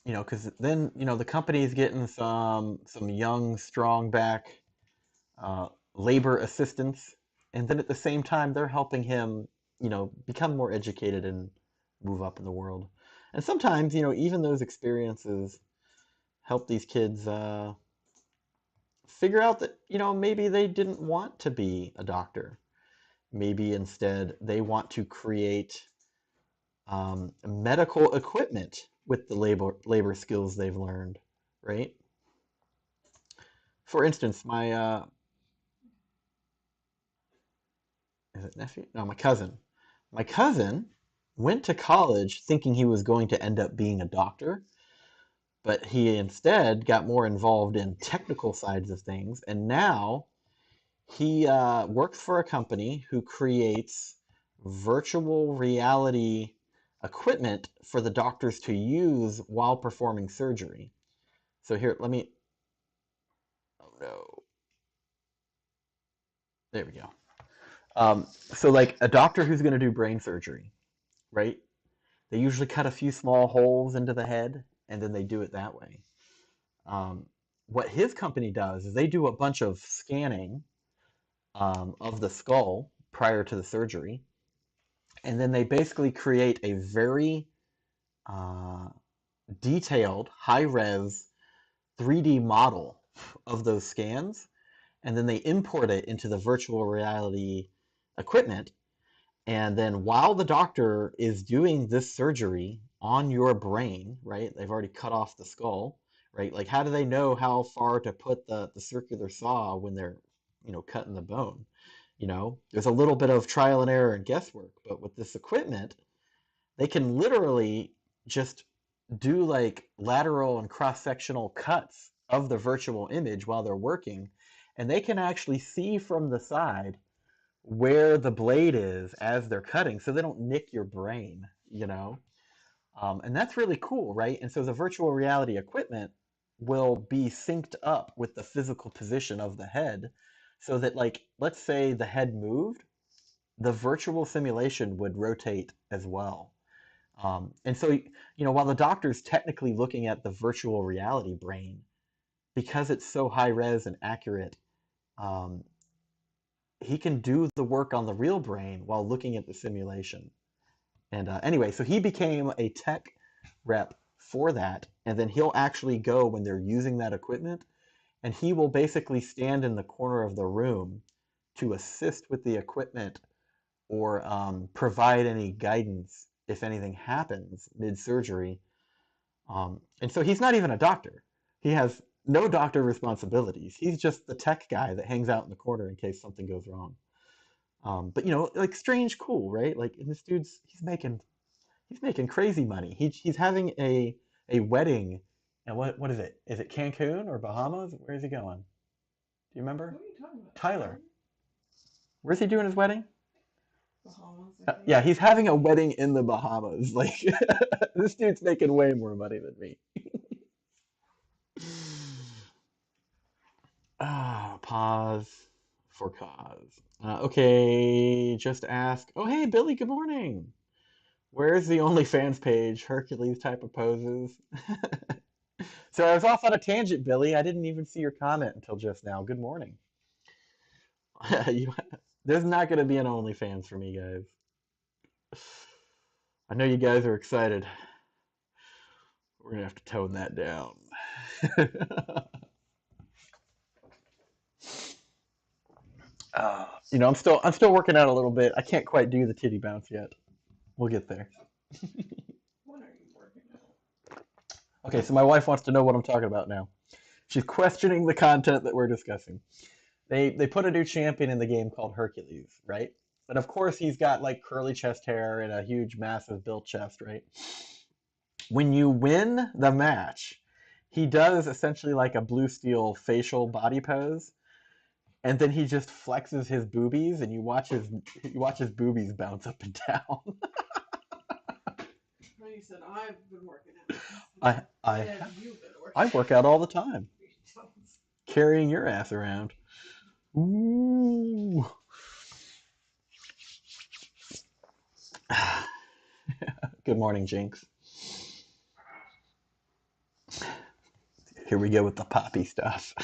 Because then, the company is getting some young, strong back labor assistance, and then at the same time, they're helping him, become more educated and move up in the world. And sometimes, even those experiences help these kids figure out that, maybe they didn't want to be a doctor. Maybe instead they want to create medical equipment with the labor skills they've learned, right? For instance, my is it nephew? No, my cousin. My cousin went to college thinking he was going to end up being a doctor, but he instead got more involved in technical sides of things, and now he works for a company who creates virtual reality equipment for the doctors to use while performing surgery. So here, let me. Oh no, there we go. So like a doctor who's going to do brain surgery, right? They usually cut a few small holes into the head, and then they do it that way. Um, what his company does is they do a bunch of scanning of the skull prior to the surgery, and then they basically create a very uh, detailed, high-res 3D model of those scans, and then they import it into the virtual reality equipment. And then while the doctor is doing this surgery on your brain, right? They've already cut off the skull, right? Like how do they know how far to put the circular saw when they're, cutting the bone? There's a little bit of trial and error and guesswork, but with this equipment, they can literally just do like lateral and cross-sectional cuts of the virtual image while they're working, and they can actually see from the side where the blade is as they're cutting so they don't nick your brain. And that's really cool, right? And so the virtual reality equipment will be synced up with the physical position of the head so that, like, let's say the head moved, the virtual simulation would rotate as well. And so, while the doctor's technically looking at the virtual reality brain, because it's so high res and accurate, Um, he can do the work on the real brain while looking at the simulation. And anyway, so he became a tech rep for that, and then he'll actually go when they're using that equipment, and he will basically stand in the corner of the room to assist with the equipment or provide any guidance if anything happens mid-surgery. And so he's not even a doctor. He has no doctor responsibilities. He's just the tech guy that hangs out in the corner in case something goes wrong. But like strange cool, right? Like, and this dude's he's making crazy money. He's having a wedding, and what is it? Is it Cancun or Bahamas? Where is he going? Do you remember? What are you talking about? Tyler. Where's he doing his wedding? Bahamas, I think. Yeah, he's having a wedding in the Bahamas. Like this dude's making way more money than me. Pause for cause. Okay, just ask. Oh, hey, Billy, good morning. Where's the OnlyFans page? Hercules type of poses. So I was off on a tangent, Billy. I didn't even see your comment until just now. Good morning. You, there's not going to be an OnlyFans for me, guys. I know you guys are excited. We're going to have to tone that down. I'm still working out a little bit. I can't quite do the titty bounce yet. We'll get there. What are you working at? Okay, so my wife wants to know what I'm talking about now. She's questioning the content that we're discussing. They put a new champion in the game called Hercules, right? And of course he's got like curly chest hair and a huge, massive built chest, right? When you win the match, he does essentially like a blue steel facial body pose, and then he just flexes his boobies, and you watch his boobies bounce up and down. Well, you said I've been working out. I I Yeah, you've been I working work out all the time, out. carrying your ass around. Ooh. Good morning, Jinx. Here we go with the poppy stuff.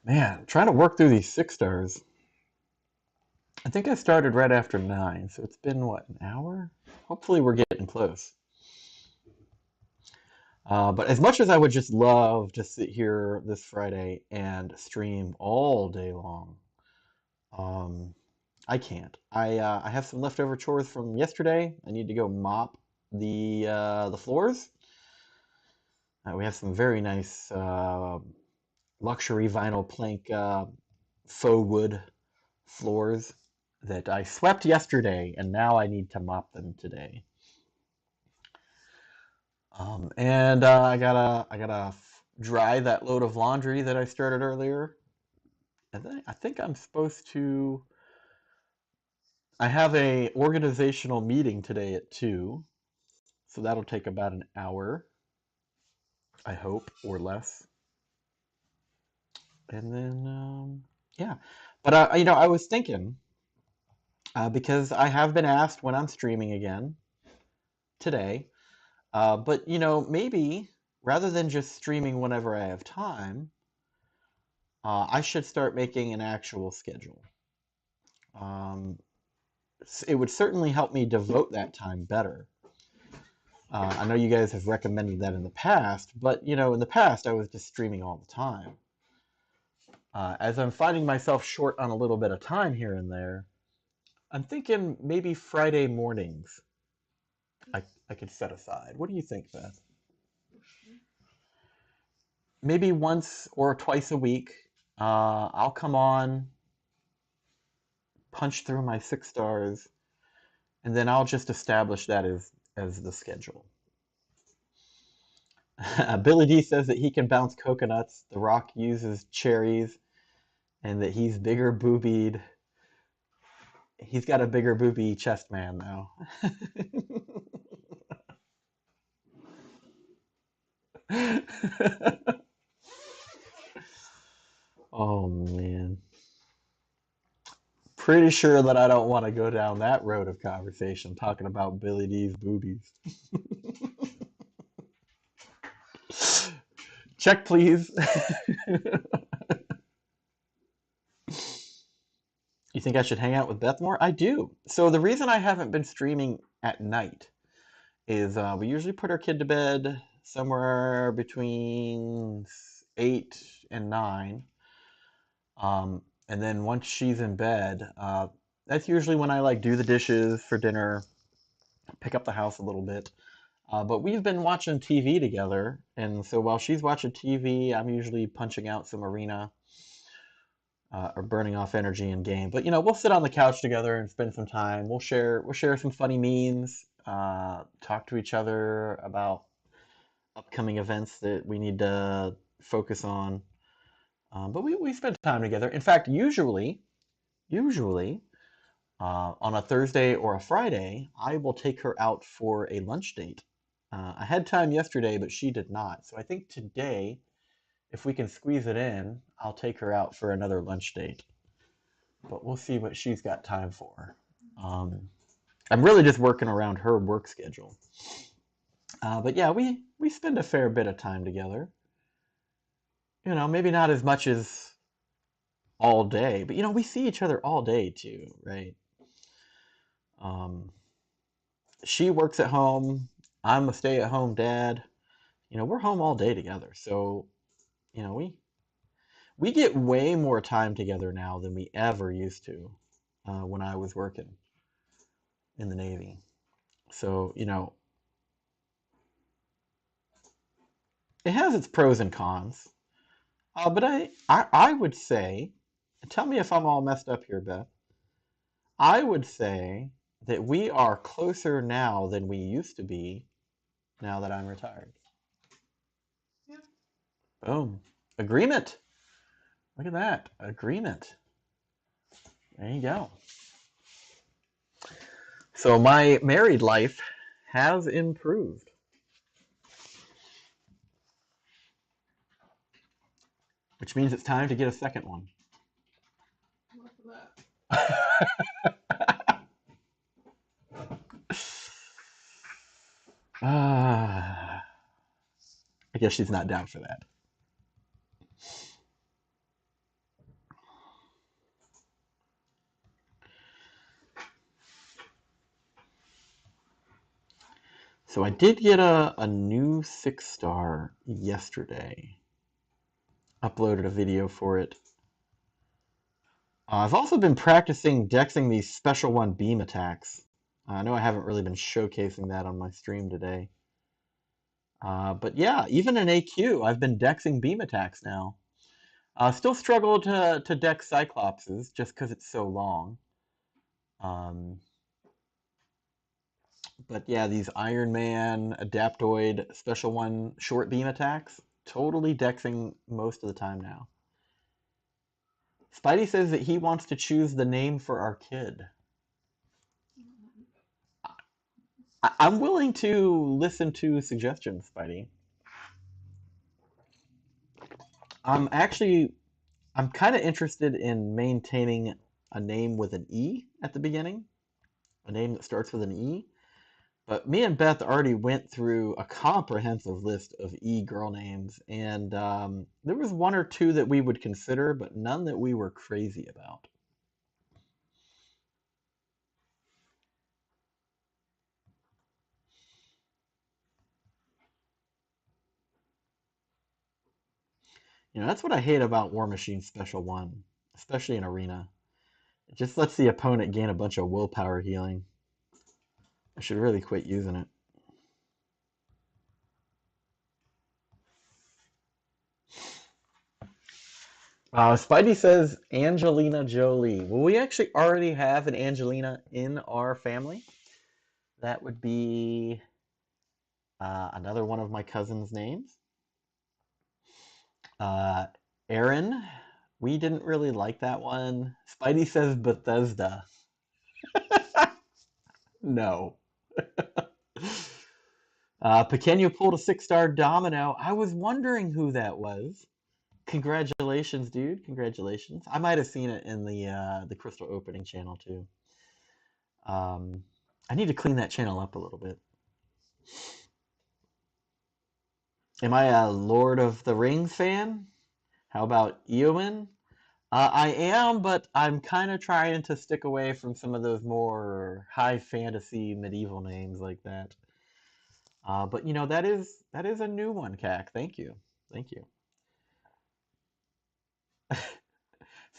Man, trying to work through these 6 stars. I think I started right after 9, so it's been what, an hour? Hopefully we're getting close. But as much as I would just love to sit here this Friday and stream all day long, um, I can't. I have some leftover chores from yesterday. I need to go mop the floors. We have some very nice luxury vinyl plank faux wood floors that I swept yesterday, and now I need to mop them today. And I gotta dry that load of laundry that I started earlier, and then I think I'm supposed to. I have a organizational meeting today at 2, so that'll take about an hour, I hope, or less. And then yeah, but I was thinking because I have been asked when I'm streaming again today. But maybe rather than just streaming whenever I have time, I should start making an actual schedule. Um, it would certainly help me devote that time better. I know you guys have recommended that in the past, but in the past I was just streaming all the time. As I'm finding myself short on a little bit of time here and there, I'm thinking maybe Friday mornings I could set aside. What do you think, Beth? Maybe once or twice a week, I'll come on, punch through my 6 stars, and then I'll just establish that as the schedule. Billy D says that he can bounce coconuts. The Rock uses cherries, and that he's bigger boobied. He's got a bigger booby chest man though. Oh man. Pretty sure that I don't want to go down that road of conversation talking about Billy D's boobies. Check, please. You think I should hang out with Beth more? I do. So the reason I haven't been streaming at night is we usually put our kid to bed somewhere between 8 and 9. And then once she's in bed, that's usually when I like do the dishes for dinner, pick up the house a little bit. But we've been watching TV together, and so while she's watching TV, I'm usually punching out some arena or burning off energy in game. But we'll sit on the couch together and spend some time. We'll share some funny memes, talk to each other about upcoming events that we need to focus on. But we spend time together. In fact, usually on a Thursday or a Friday, I will take her out for a lunch date. I had time yesterday, but she did not. So I think today, if we can squeeze it in, I'll take her out for another lunch date. But we'll see what she's got time for. Um, I'm really just working around her work schedule. But yeah, we spend a fair bit of time together. Maybe not as much as all day, but we see each other all day too, right? Um, she works at home. I'm a stay-at-home dad. We're home all day together. So, we get way more time together now than we ever used to when I was working in the Navy. So, it has its pros and cons. But I would say, tell me if I'm all messed up here, Beth. I would say that we are closer now than we used to be now that I'm retired. Yeah. Boom. Agreement. Look at that. Agreement. There you go. So my married life has improved, which means it's time to get a second one. Enough of that. Ah, I guess she's not down for that. So I did get a new 6-star yesterday. Uploaded a video for it. I've also been practicing dexing these special one beam attacks. I know I haven't really been showcasing that on my stream today. But yeah, even in AQ, I've been dexing beam attacks now. Still struggle to dex Cyclopses just because it's so long. Um, but yeah, these Iron Man, Adaptoid, Special One short beam attacks, totally dexing most of the time now. Spidey says that he wants to choose the name for our kid. I'm willing to listen to suggestions, Spidey. I'm actually, I'm kind of interested in maintaining a name with an E at the beginning, a name that starts with an E. But me and Beth already went through a comprehensive list of e-girl names, and there was one or two that we would consider, but none that we were crazy about. That's what I hate about War Machine Special One, especially in Arena. It just lets the opponent gain a bunch of willpower healing. I should really quit using it. Spidey says Angelina Jolie. Well, we actually already have an Angelina in our family. That would be another one of my cousin's names. Uh, Aaron, we didn't really like that one. Spidey says Bethesda. No. Pequeno pulled a 6-star domino. I was wondering who that was. Congratulations, dude. Congratulations. I might have seen it in the Crystal Opening channel too. Um, I need to clean that channel up a little bit. Am I a Lord of the Rings fan? How about Eowyn? I am, but I'm kind of trying to stick away from some of those more high fantasy medieval names like that. But that is a new one, CAC. Thank you, thank you.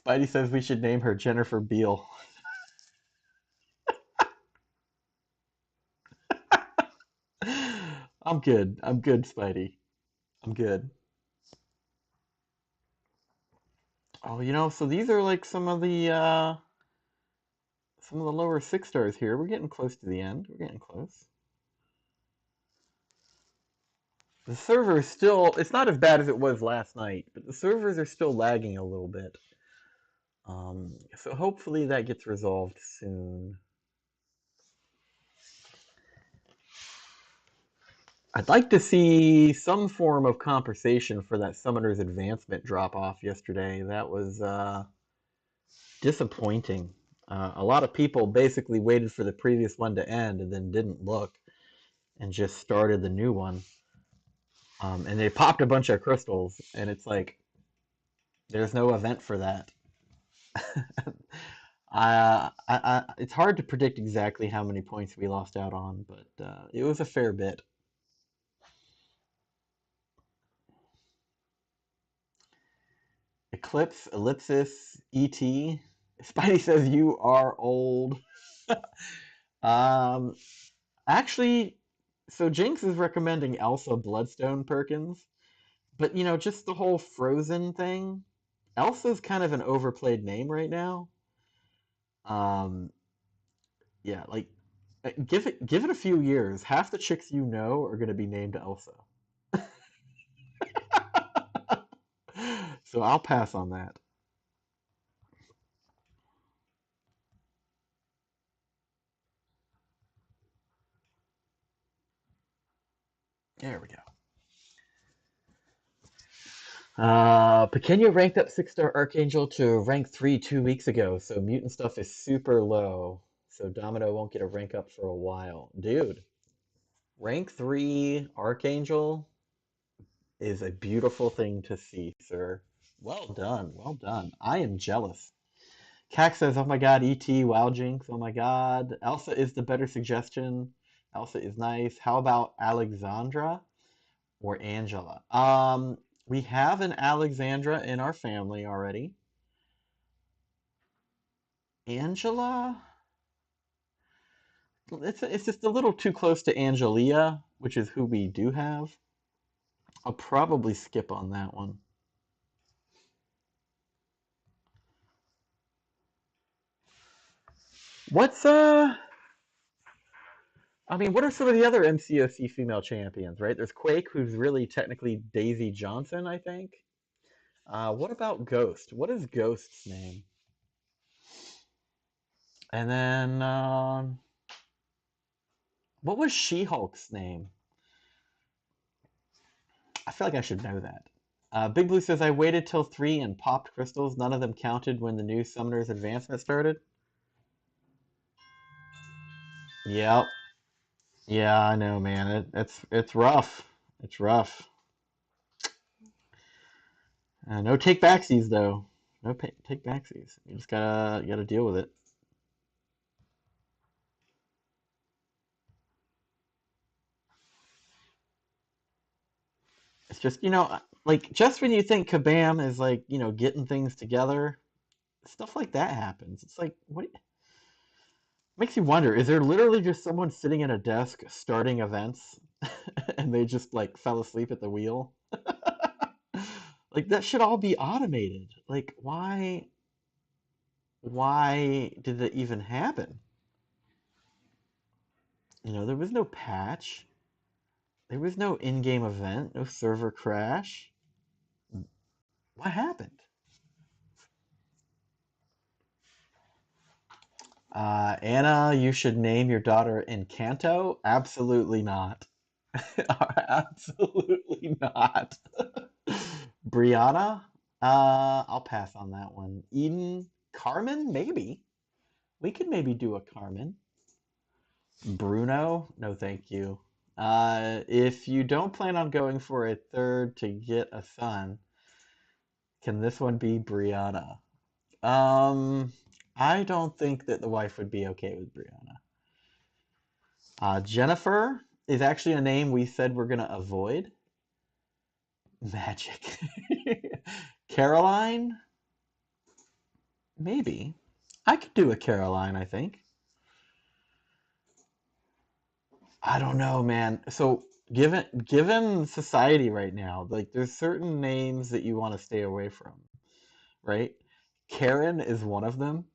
Spidey says we should name her Jennifer Beal. I'm good. I'm good, Spidey. I'm good. Oh, so these are like some of the lower 6 stars here. We're getting close to the end. We're getting close. The server is still, it's not as bad as it was last night, but the servers are still lagging a little bit. So hopefully that gets resolved soon. I'd like to see some form of compensation for that Summoner's Advancement drop off yesterday. That was disappointing. A lot of people basically waited for the previous one to end and then didn't look and just started the new one. And they popped a bunch of crystals, and it's like there's no event for that. It's hard to predict exactly how many points we lost out on, but it was a fair bit. Eclipse, Ellipsis, ET. Spidey says you are old. Um, actually, so Jinx is recommending Elsa Bloodstone Perkins, but just the whole Frozen thing. Elsa's kind of an overplayed name right now. Um, yeah, like give it a few years. Half the chicks you know are going to be named Elsa. So I'll pass on that. There we go. Pequeño ranked up 6-star Archangel to rank 3 2 weeks ago, so mutant stuff is super low. So Domino won't get a rank up for a while. Dude, rank 3 Archangel is a beautiful thing to see, sir. Well done, well done. I am jealous. Cax says, oh my god, ET, wow, Jinx, oh my god. Elsa is the better suggestion. Elsa is nice. How about Alexandra or Angela? We have an Alexandra in our family already. Angela? It's just a little too close to Angelia, which is who we do have. I'll probably skip on that one. What's I mean, what are some of the other MCoC female champions, right? There's Quake, who's really technically Daisy Johnson, I think. What about Ghost? What is Ghost's name? And then, what was She-Hulk's name? I feel like I should know that. Big Blue says, I waited till 3 and popped crystals. None of them counted when the new Summoner's Advancement started. Yep. Yeah, I know, man. It's rough. It's rough. No take backsies though. No take backsies. You gotta deal with it. It's just like just when you think Kabam is like getting things together, stuff like that happens. It's like what makes you wonder, is there literally just someone sitting at a desk starting events and they just like fell asleep at the wheel? Like that should all be automated. Like why did it even happen? There was no patch. There was no in-game event, no server crash. What happened? Anna, you should name your daughter Encanto? Absolutely not. Absolutely not. Brianna? I'll pass on that one. Eden? Carmen? Maybe. We could maybe do a Carmen. Bruno? No, thank you. If you don't plan on going for a third to get a son, can this one be Brianna? Um, I don't think that the wife would be okay with Brianna. Jennifer is actually a name we said we're gonna avoid. Magic. Caroline, maybe. I could do a Caroline, I think. I don't know, man. So given society right now, like there's certain names that you want to stay away from, right? Karen is one of them.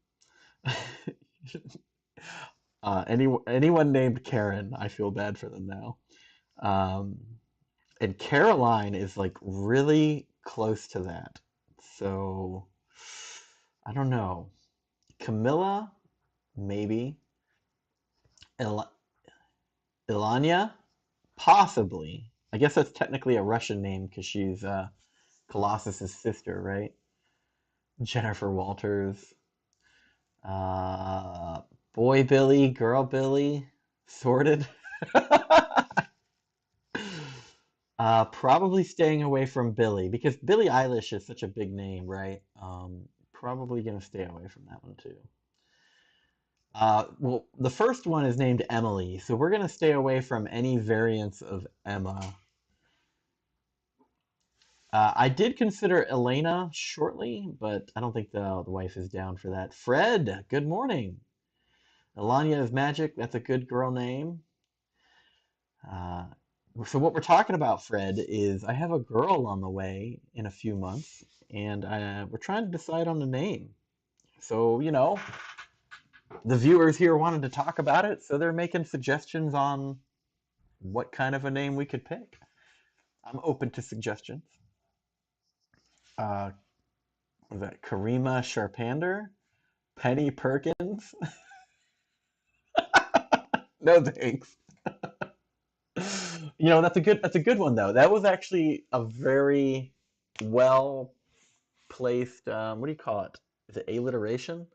Anyone named Karen, I feel bad for them now. Um, and Caroline is like really close to that. So I don't know. Camilla, maybe. Il Ilanya, possibly. I guess that's technically a Russian name because she's Colossus's sister, right? Jennifer Walters. Uh, Boy Billy, Girl Billy, sorted. Probably staying away from Billy because Billie Eilish is such a big name, right? Probably gonna stay away from that one too. Well, the first one is named Emily, so we're gonna stay away from any variants of Emma. I did consider Elena shortly, but I don't think the wife is down for that. Fred, good morning. Elania is magic. That's a good girl name. Uh, so what we're talking about, Fred, is I have a girl on the way in a few months, and we're trying to decide on the name. So, the viewers here wanted to talk about it, so they're making suggestions on what kind of a name we could pick. I'm open to suggestions. Uh, was that Karima Sharpander? Penny Perkins? No thanks. That's a good one though. That was actually a very well placed what do you call it? Is it alliteration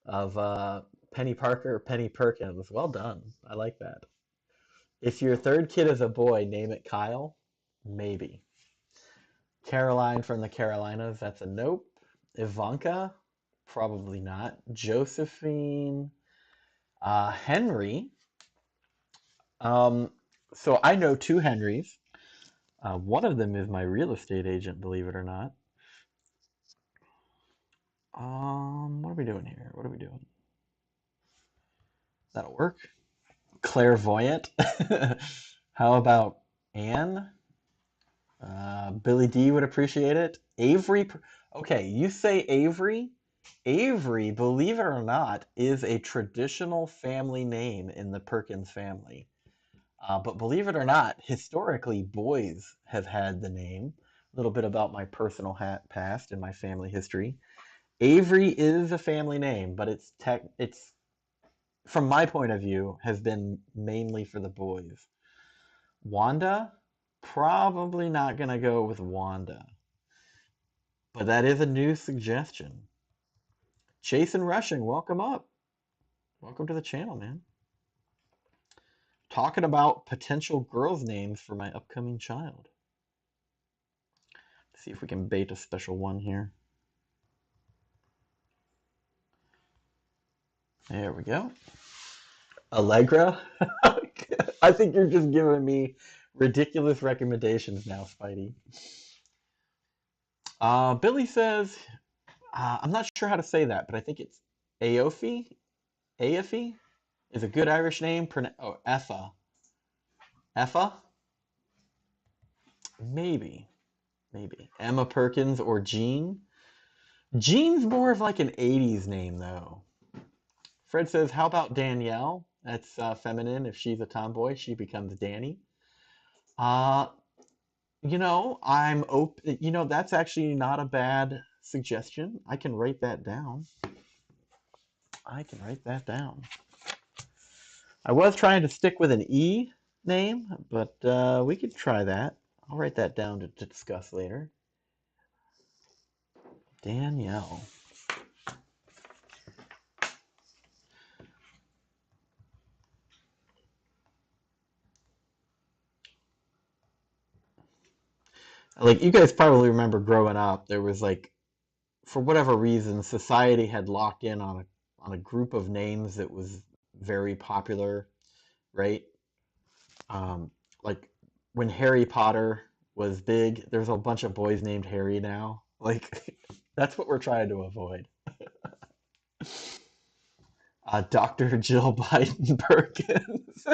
of Penny Parker, Penny Perkins? Well done. I like that. If your third kid is a boy, name it Kyle. Maybe. Caroline from the Carolinas, that's a nope. Ivanka, probably not. Josephine, Henry. Um, so I know two Henrys. One of them is my real estate agent, believe it or not. What are we doing here? What are we doing? That'll work. Clairvoyant. How about Anne? Billy D would appreciate it. Avery. Okay, you say Avery. Avery, believe it or not, is a traditional family name in the Perkins family. But believe it or not, historically, boys have had the name. A little bit about my personal past and my family history. Avery is a family name, but it's from my point of view has been mainly for the boys. Wanda, probably not gonna go with Wanda, but that is a new suggestion. Jason Rushing, welcome up. Welcome to the channel, man. Talking about potential girls' names for my upcoming child. Let's see if we can bait a special one here. There we go. Allegra. I think you're just giving me ridiculous recommendations now, Spidey. Billy says, I'm not sure how to say that, but I think it's Aofi. Aofi is a good Irish name. Oh, Effa. Effa? Maybe. Maybe. Emma Perkins or Jean. Jean's more of like an 80s name, though. Fred says, how about Danielle? That's feminine. If she's a tomboy, she becomes Danny. Uh, I'm open. That's actually not a bad suggestion. I can write that down. I can write that down. I was trying to stick with an E name, but we could try that. I'll write that down to discuss later. Danielle. Like you guys probably remember growing up, there was like for whatever reason, society had locked in on a group of names that was very popular, right? Um, like when Harry Potter was big, there's a bunch of boys named Harry now. Like that's what we're trying to avoid. Dr. Jill Biden Perkins.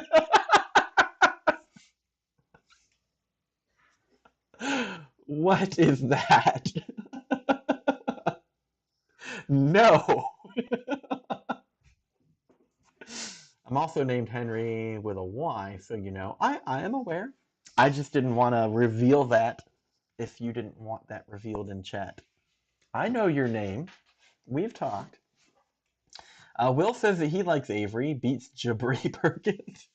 What is that? No. I'm also named Henry with a Y, so you know, I am aware. I just didn't want to reveal that if you didn't want that revealed in chat. I know your name. We've talked. Will says that he likes Avery, beats Jabri Perkins.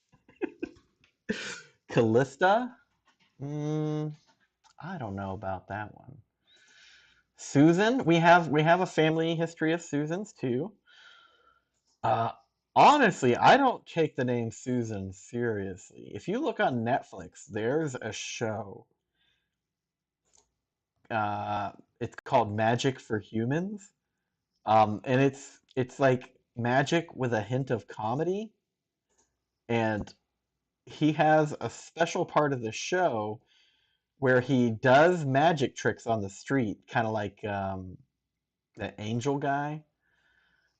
Callista? Mm, I don't know about that one. Susan? We have a family history of Susans too. Uh, honestly, I don't take the name Susan seriously. If you look on Netflix, there's a show. Uh, it's called Magic for Humans. And it's like magic with a hint of comedy. And he has a special part of the show where he does magic tricks on the street, kind of like the angel guy,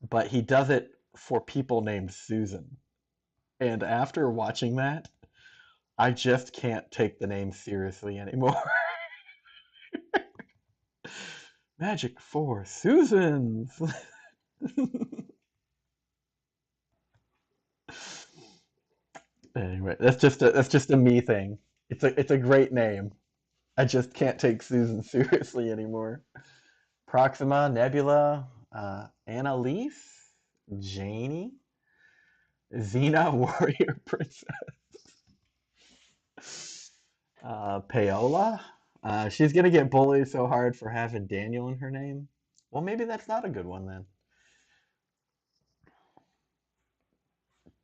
but he does it for people named Susan. And after watching that, I just can't take the name seriously anymore. Magic for Susans. Anyway, that's just a me thing. It's a great name. I just can't take Susan seriously anymore. Proxima, Nebula, Annalise, Janie, Xena, Warrior Princess, Paola. She's gonna get bullied so hard for having Daniel in her name. Well, maybe that's not a good one then.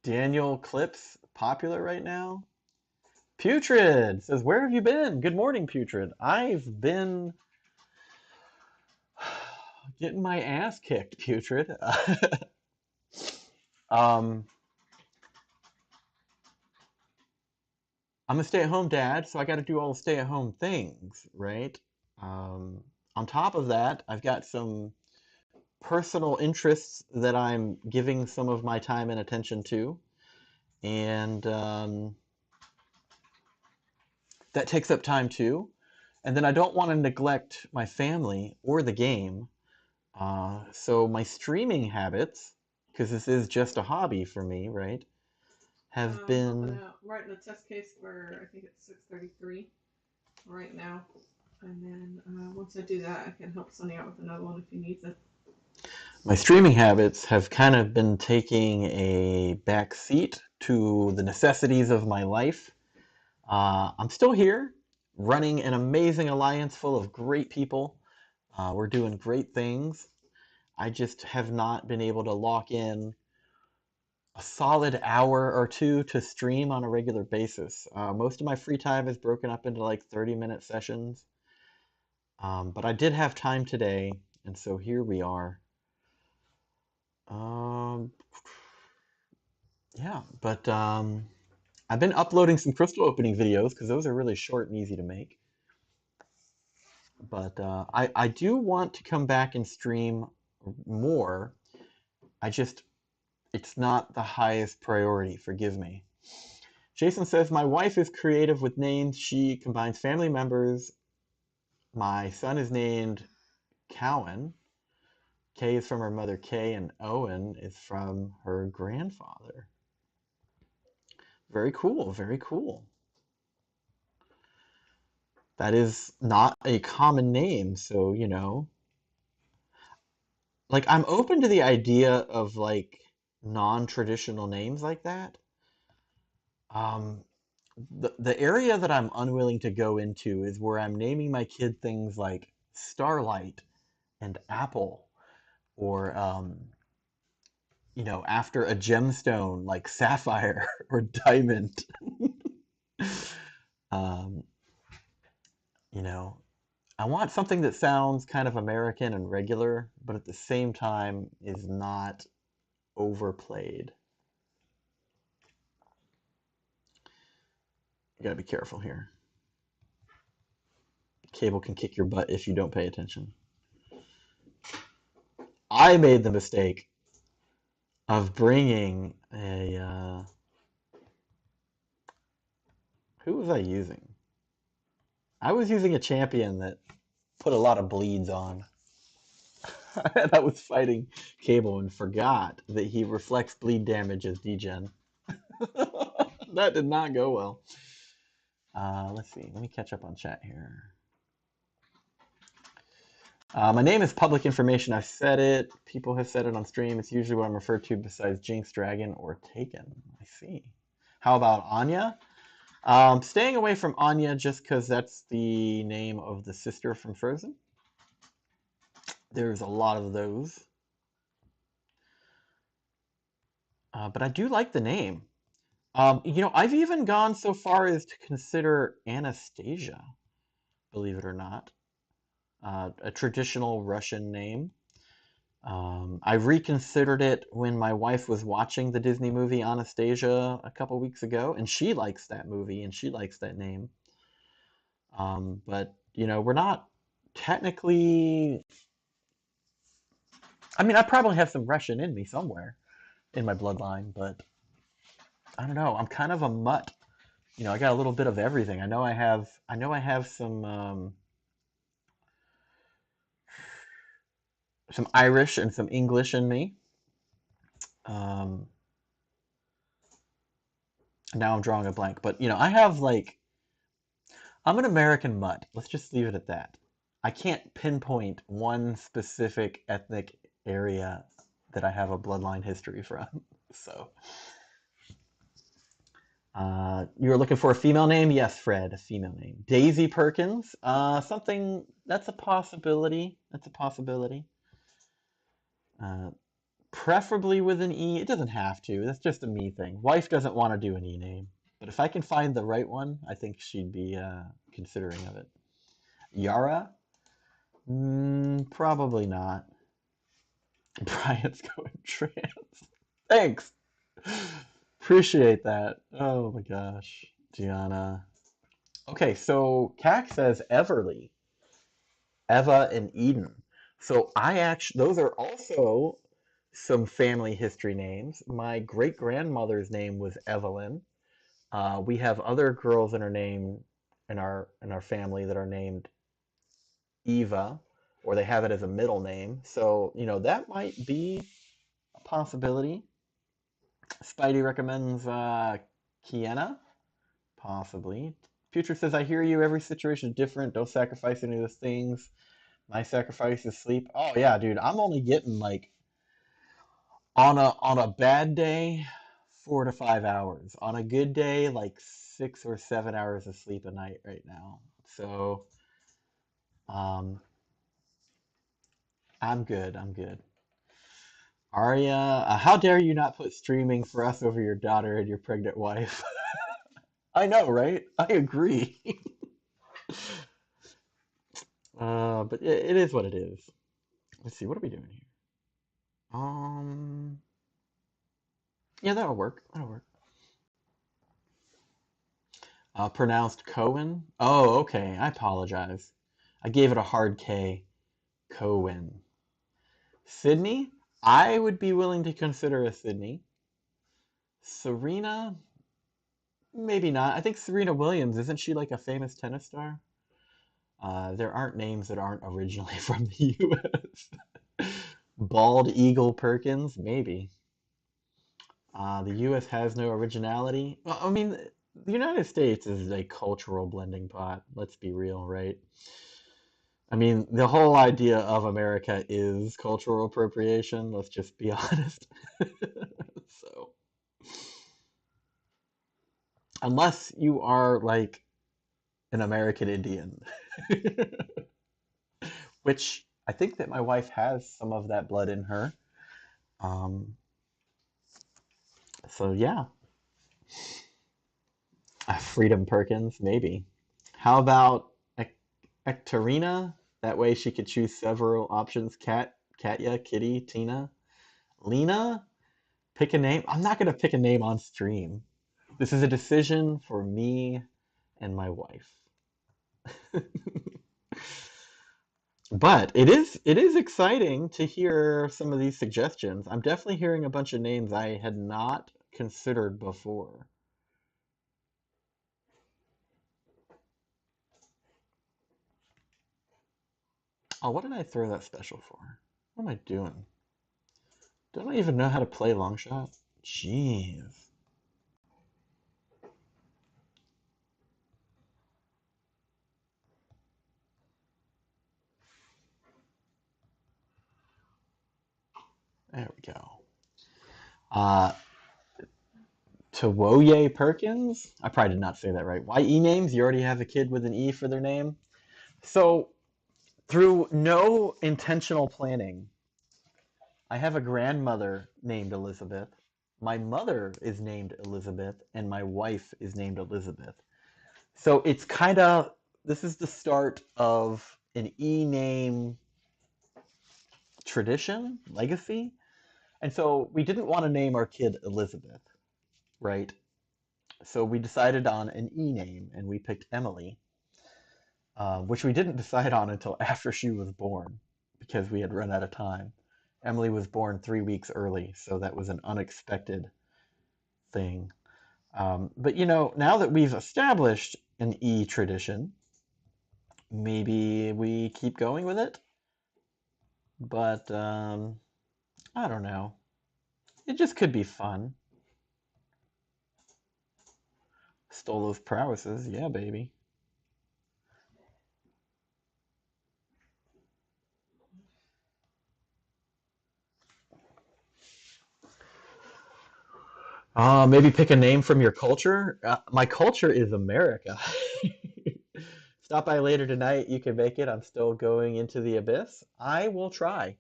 Daniel Clips, popular right now. Putrid says, "Where have you been?" Good morning, Putrid. I've been getting my ass kicked, Putrid. um, I'm a stay-at-home dad, so I got to do all the stay-at-home things, right? Um, on top of that, I've got some personal interests that I'm giving some of my time and attention to, and that takes up time too. And then I don't want to neglect my family or the game. So my streaming habits, because this is just a hobby for me, right, have I'm helping been. out, writing a test case for I think it's 633 right now, and then once I do that, I can help Sonny out with another one if he needs it. My streaming habits have kind of been taking a back seat to the necessities of my life. I'm still here, running an amazing alliance full of great people. We're doing great things. I just have not been able to lock in a solid hour or two to stream on a regular basis. Most of my free time is broken up into like 30-minute sessions. But I did have time today, and so here we are. Um, yeah, but I've been uploading some crystal opening videos because those are really short and easy to make. But I do want to come back and stream more. I just, it's not the highest priority, forgive me. Jason says, my wife is creative with names. She combines family members. My son is named Cowan. Kay is from her mother Kay, and Owen is from her grandfather. Very cool, very cool. That is not a common name, so, like I'm open to the idea of like non-traditional names like that. Um, the area that I'm unwilling to go into is where I'm naming my kid things like Starlight and Apple, or after a gemstone like sapphire or diamond. um, you know, I want something that sounds kind of American and regular, but at the same time is not overplayed. You gotta be careful here. Cable can kick your butt if you don't pay attention. I made the mistake of bringing a who was I using? I was using a champion that put a lot of bleeds on. I was fighting Cable and forgot that he reflects bleed damage as degen. That did not go well. Let's see. Let me catch up on chat here. My name is public information. I've said it. People have said it on stream. It's usually what I'm referred to besides Jinx, Dragon, or Taken. I see. How about Anya? Staying away from Anya just because that's the name of the sister from Frozen. There's a lot of those. But I do like the name. I've even gone so far as to consider Anastasia, believe it or not, a traditional Russian name. I reconsidered it when my wife was watching the Disney movie Anastasia a couple weeks ago, and she likes that movie and she likes that name. But we're not technically. I mean, I probably have some Russian in me somewhere in my bloodline, but I don't know. I'm kind of a mutt. I got a little bit of everything. I know I have. I know I have some Irish and some English in me. Um, Now I'm drawing a blank, but I have like I'm an American mutt. Let's just leave it at that. I can't pinpoint one specific ethnic area that I have a bloodline history from. So, you were looking for a female name? Yes, Fred, a female name. Daisy Perkins. Something that's a possibility. That's a possibility. Uh, Preferably with an E. It doesn't have to. That's just a me thing. Wife doesn't want to do an E name. But if I can find the right one, I think she'd be considering of it. Yara? Probably not. Brian's going trans. Thanks. Appreciate that. Oh my gosh. Gianna. Okay, so CAC says Everly, Eva and Eden. So those are also some family history names. My great grandmother's name was Evelyn. We have other girls in our name in our family that are named Eva, or they have it as a middle name. So that might be a possibility. Spidey recommends Kiana, possibly. Future says, I hear you. Every situation is different. Don't sacrifice any of those things. My sacrifice is sleep. Oh yeah, dude. I'm only getting like on a bad day, 4 to 5 hours. On a good day, like 6 or 7 hours of sleep a night right now. So um, I'm good. I'm good. Arya, how dare you not put streaming for us over your daughter and your pregnant wife? I know, right? I agree. But it is what it is. Let's see, what are we doing here? Um, yeah, that'll work. That'll work. Pronounced Cohen. Oh, okay. I apologize. I gave it a hard K. Cohen. Sydney. I would be willing to consider a Sydney. Serena. Maybe not. I think Serena Williams, isn't she like a famous tennis star? There aren't names that aren't originally from the U.S. Bald Eagle Perkins, maybe. The U.S. has no originality. Well, I mean, the United States is a cultural blending pot. Let's be real, right? I mean, the whole idea of America is cultural appropriation. Let's just be honest. So, unless you are like an American Indian, which I think that my wife has some of that blood in her. Um, so yeah, Freedom Perkins, maybe. How about Ectorina. That way she could choose several options. Cat, Katya, Kitty, Tina. Lena, pick a name. I'm not going to pick a name on stream. This is a decision for me and my wife. But it is exciting to hear some of these suggestions. I'm definitely hearing a bunch of names I had not considered before. Oh, what did I throw that special for? What am I doing? Don't I even know how to play long shot? Jeez. There we go. Uh, Tawoye Perkins? I probably did not say that right. Why E names? You already have a kid with an E for their name? So, through no intentional planning, I have a grandmother named Elizabeth. My mother is named Elizabeth, and my wife is named Elizabeth. So it's kind of, this is the start of an E name tradition, legacy. And so we didn't want to name our kid Elizabeth, right? So we decided on an E name, and we picked Emily, which we didn't decide on until after she was born because we had run out of time. Emily was born 3 weeks early, so that was an unexpected thing. But now that we've established an E tradition, maybe we keep going with it. But I don't know. It just could be fun. Stole those prowesses, yeah, baby. Maybe pick a name from your culture. My culture is America. Stop by later tonight. You can make it. I'm still going into the abyss. I will try.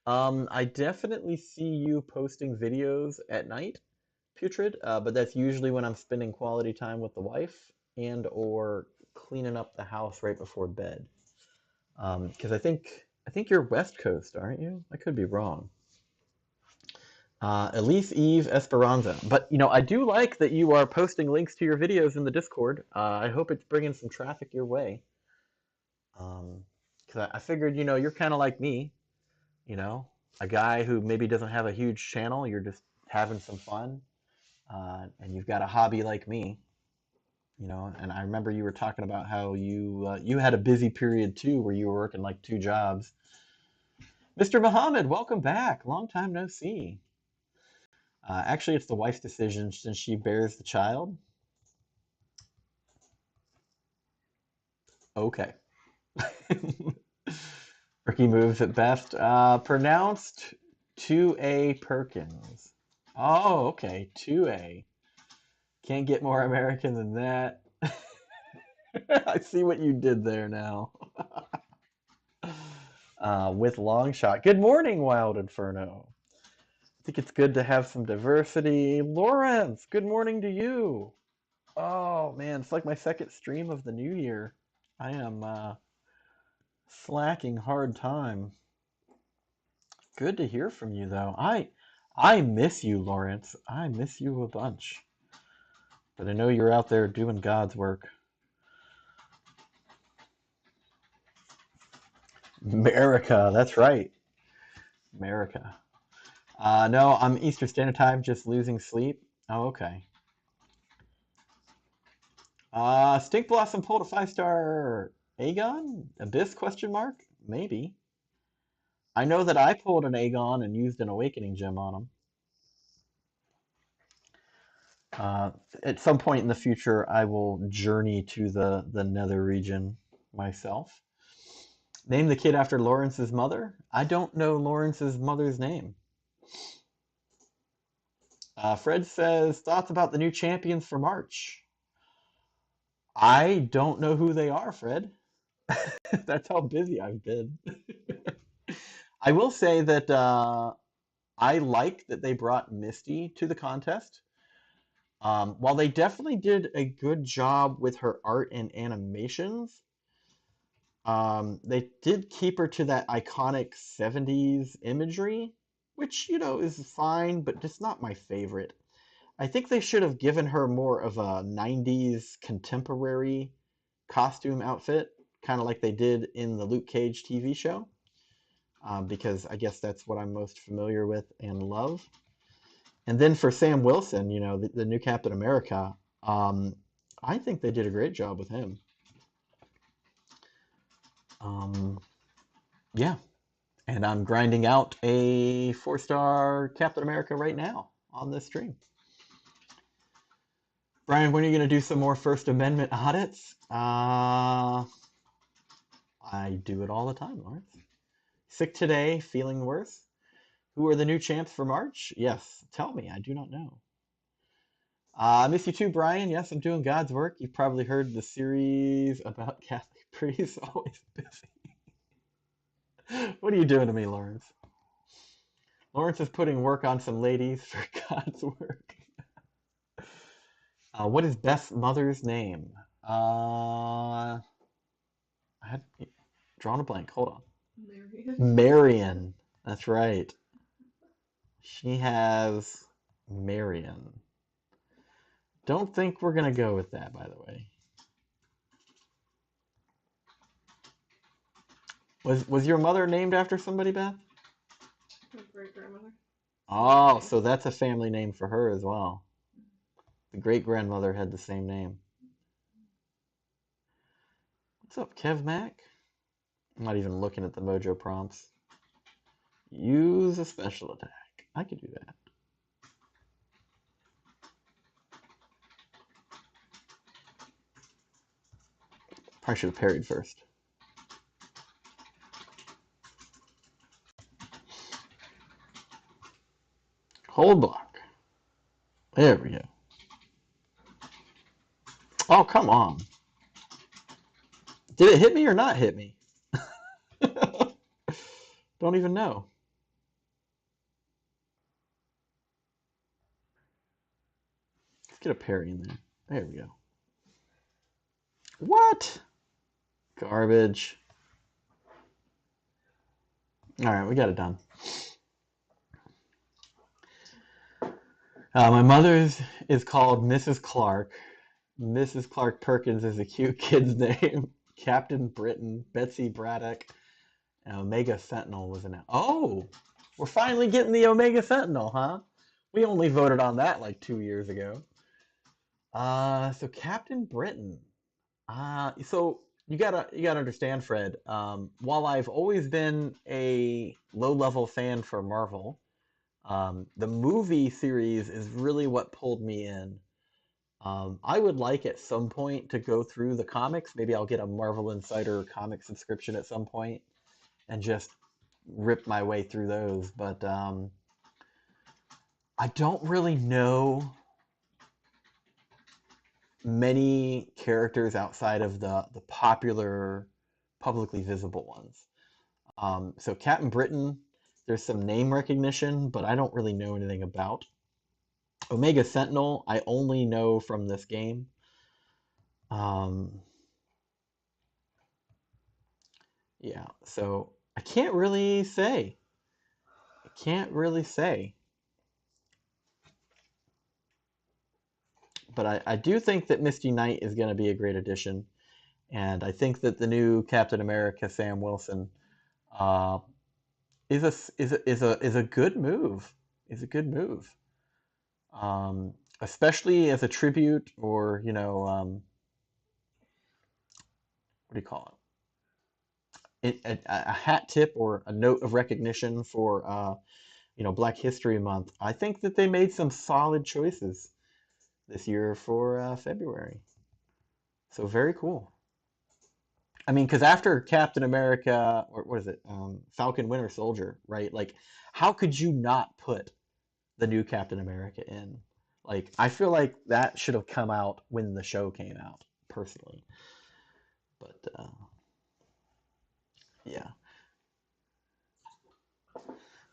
I definitely see you posting videos at night, Putrid, but that's usually when I'm spending quality time with the wife and or cleaning up the house right before bed. Because I think you're West Coast, aren't you? I could be wrong. Elise Eve Esperanza. But I do like that you are posting links to your videos in the Discord. I hope it's bringing some traffic your way. Because I figured, you're kind of like me, you know, a guy who maybe doesn't have a huge channel. You're just having some fun, and you've got a hobby like me, And I remember you were talking about how you had a busy period too, where you were working like two jobs. Mr. Muhammad, welcome back. Long time no see. Actually, it's the wife's decision since she bears the child. Okay. Ricky moves at best. Pronounced 2A Perkins. Oh, okay. 2A. Can't get more American than that. I see what you did there now. With long shot. Good morning, Wild Inferno. I think it's good to have some diversity. Lawrence, good morning to you. Oh man, it's like my second stream of the new year. I am slacking hard time. Good to hear from you though. I miss you, Lawrence. I miss you a bunch. But I know you're out there doing God's work. America, that's right. America. No, I'm Eastern Standard Time, just losing sleep. Oh, okay. Stink Blossom pulled a 5-star Aegon? Abyss question mark? Maybe. I know that I pulled an Aegon and used an Awakening gem on him. Uh, at some point in the future, I will journey to the Nether region myself. Name the kid after Lawrence's mother? I don't know Lawrence's mother's name. Fred says, thoughts about the new champions for March? I don't know who they are, Fred. That's how busy I've been. I will say that I like that they brought Misty to the contest. While they definitely did a good job with her art and animations, They did keep her to that iconic 70s imagery, which, is fine, but just not my favorite. I think they should have given her more of a 90s contemporary costume outfit, kind of like they did in the Luke Cage TV show, because I guess that's what I'm most familiar with and love. And then for Sam Wilson, the new Captain America, um, I think they did a great job with him. Um, yeah, and I'm grinding out a 4-star Captain America right now on this stream. Brian, when are you going to do some more First Amendment audits? I do it all the time, Lawrence. Sick today, feeling worse. Who are the new champs for March? Yes, tell me. I do not know. I miss you too, Brian. Yes, I'm doing God's work. You've probably heard the series about Catholic priests. Always busy. What are you doing to me, Lawrence? Lawrence is putting work on some ladies for God's work. What is Beth's mother's name? I had drawn a blank. Hold on. Marion. Marion. That's right. She has Marion. Don't think we're gonna go with that, by the way. Was your mother named after somebody, Beth? My great grandmother. Oh, so that's a family name for her as well. The great grandmother had the same name. What's up, Kev Mac? I'm not even looking at the Mojo prompts. Use a special attack. I could do that. Probably should have parried first. Hold block. There we go. Oh, come on. Did it hit me or not hit me? Don't even know. Let's get a parry in there. There we go. What? Garbage. All right, we got it done. My mother's is called Mrs. Clark. Mrs. Clark Perkins is a cute kid's name. Captain Britain, Betsy Braddock, and Omega Sentinel was an. Oh, we're finally getting the Omega Sentinel, huh? We only voted on that like 2 years ago. So Captain Britain. So you gotta understand, Fred. While I've always been a low-level fan for Marvel, the movie series is really what pulled me in. I would like at some point to go through the comics. Maybe I'll get a Marvel Insider comic subscription at some point and just rip my way through those. But I don't really know many characters outside of the popular, publicly visible ones. So Captain Britain, there's some name recognition, but I don't really know anything about. Omega Sentinel, I only know from this game. Um, yeah, so I can't really say. I can't really say. But I do think that Misty Knight is going to be a great addition. And I think that the new Captain America, Sam Wilson, uh, is a good move. Is a good move. Especially as a tribute or, what do you call a hat tip or a note of recognition for, Black History Month. I think that they made some solid choices this year for February. So very cool. I mean, because after Captain America, or what is it, Falcon Winter Soldier, right? Like, how could you not put the new Captain America in? Like, I feel like that should have come out when the show came out, personally. But yeah,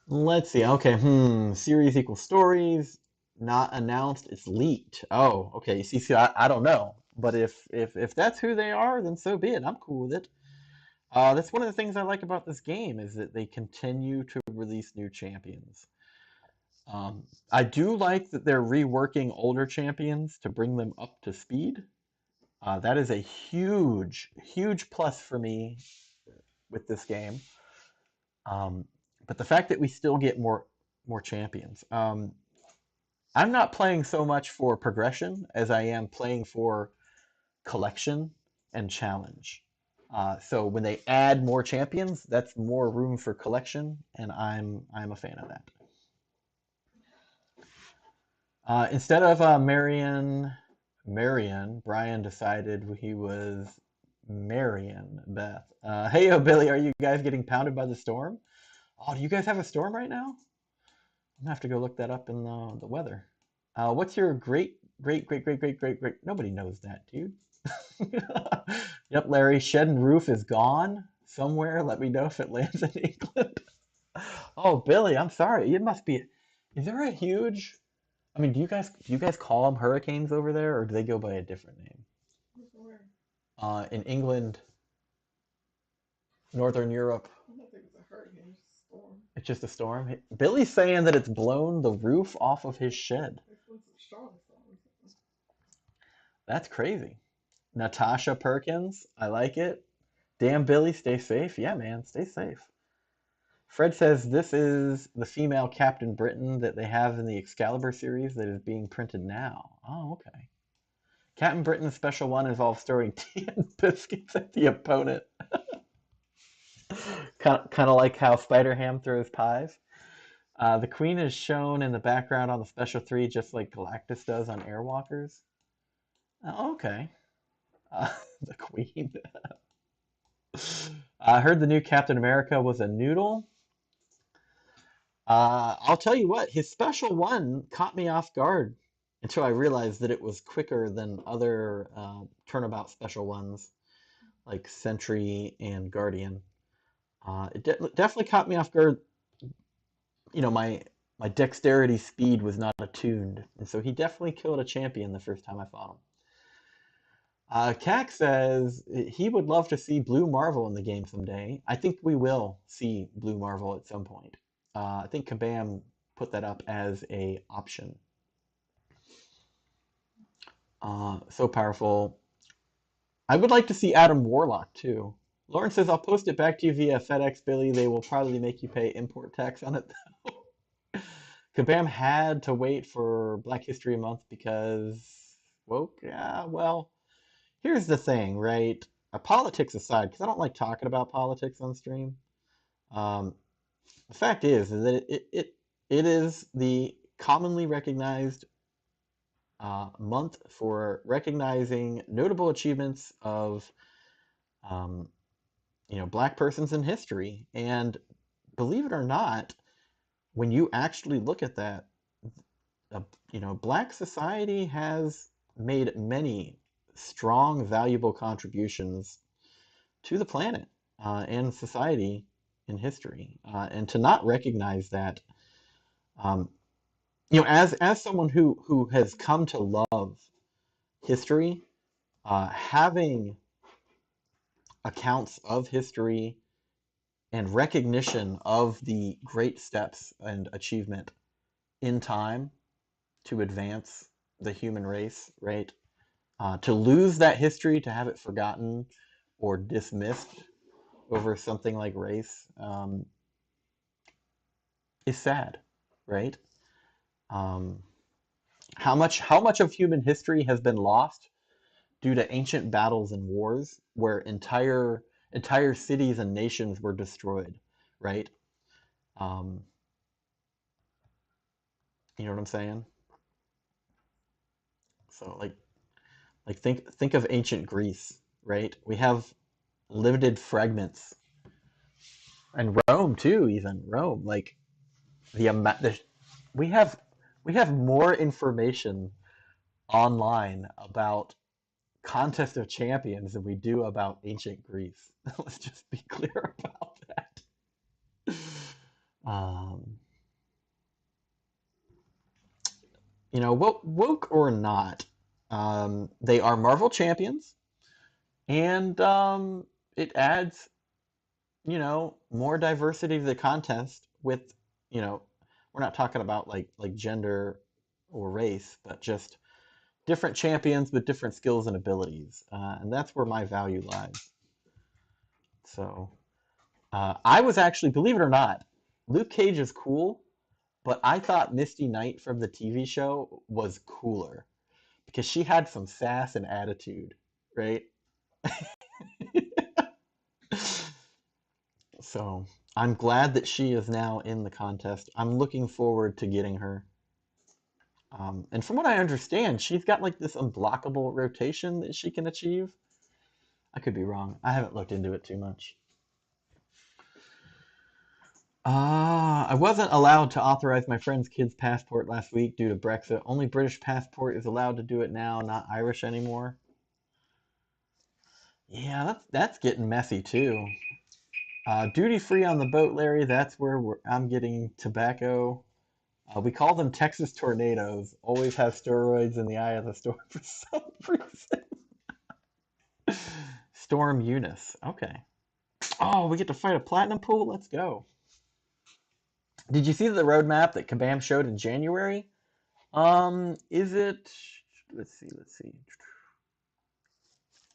let's see. Okay, series equals stories. Not announced. It's leaked. Oh, okay. See, I don't know. But if that's who they are, then so be it. I'm cool with it. That's one of the things I like about this game is that they continue to release new champions. I do like that they're reworking older champions to bring them up to speed. That is a huge, huge plus for me with this game. Um, but the fact that we still get more champions. I'm not playing so much for progression as I am playing for collection and challenge. So when they add more champions, that's more room for collection, and I'm a fan of that. Instead of Marion, Brian decided he was Marion Beth. Hey, yo, Billy, are you guys getting pounded by the storm? Oh, do you guys have a storm right now? I'm gonna have to go look that up in the weather. What's your great? Nobody knows that, dude. Yep, Larry. Shed and roof is gone somewhere. Let me know if it lands in England. Oh, Billy, I'm sorry. It must be. Is there a huge? I mean, do you guys call them hurricanes over there, or do they go by a different name? Where? In England, Northern Europe, I don't think it's a hurricane, it's a storm. it's just a storm. Billy's saying that it's blown the roof off of his shed. It's been some strong storms. That's crazy. Natasha Perkins, I like it. Damn, Billy, stay safe. Yeah, man, stay safe. Fred says this is the female Captain Britain that they have in the Excalibur series that is being printed now. Oh, okay. Captain Britain's special one involves throwing tea and biscuits at the opponent. Kind of like how Spider Ham throws pies. The Queen is shown in the background on the Special 3 just like Galactus does on Airwalkers. Oh, okay. Uh, the Queen. I heard the new Captain America was a noodle. I'll tell you what, his special one caught me off guard until I realized that it was quicker than other turnabout special ones like Sentry and Guardian. Definitely caught me off guard. My dexterity speed was not attuned, and so he definitely killed a champion the first time I fought him. Cac says he would love to see Blue Marvel in the game someday. I think we will see Blue Marvel at some point. I think Kabam put that up as a option. So powerful. I would like to see Adam Warlock too. Lauren says I'll post it back to you via FedEx, Billy. They will probably make you pay import tax on it though. Kabam had to wait for Black History Month because, well, yeah, well, here's the thing, right? Politics aside, because I don't like talking about politics on stream. Um, the fact is that it is the commonly recognized month for recognizing notable achievements of um, black persons in history. And believe it or not, when you actually look at that, black society has made many strong, valuable contributions to the planet and society in history. And to not recognize that, um, as someone who has come to love history, having accounts of history and recognition of the great steps and achievement in time to advance the human race, right? To lose that history, to have it forgotten or dismissed over something like race is sad, right? Um, how much of human history has been lost due to ancient battles and wars where entire cities and nations were destroyed, right? Um, you know what I'm saying? So like think of ancient Greece, right? We have limited fragments, and Rome too, even Rome. Like the amount, we have we have more information online about Contest of Champions than we do about ancient Greece. Let's just be clear about that. Um, woke or not, they are Marvel champions, and it adds. more diversity to the contest with, you know, we're not talking about like gender or race, but just different champions with different skills and abilities. And that's where my value lies. So I was actually, believe it or not, Luke Cage is cool, but I thought Misty Knight from the TV show was cooler because she had some sass and attitude, right? So I'm glad that she is now in the contest. I'm looking forward to getting her. And from what I understand, she's got like this unblockable rotation that she can achieve. I could be wrong. I haven't looked into it too much. I wasn't allowed to authorize my friend's kid's passport last week due to Brexit. Only British passport is allowed to do it now, not Irish anymore. Yeah, that's getting messy too. Duty free on the boat, Larry. That's where I'm getting tobacco. We call them Texas tornadoes. Always have steroids in the eye of the storm for some reason. Storm Eunice. Okay. Oh, we get to fight a platinum pool? Let's go. Did you see the roadmap that Kabam showed in January? Is it, let's see.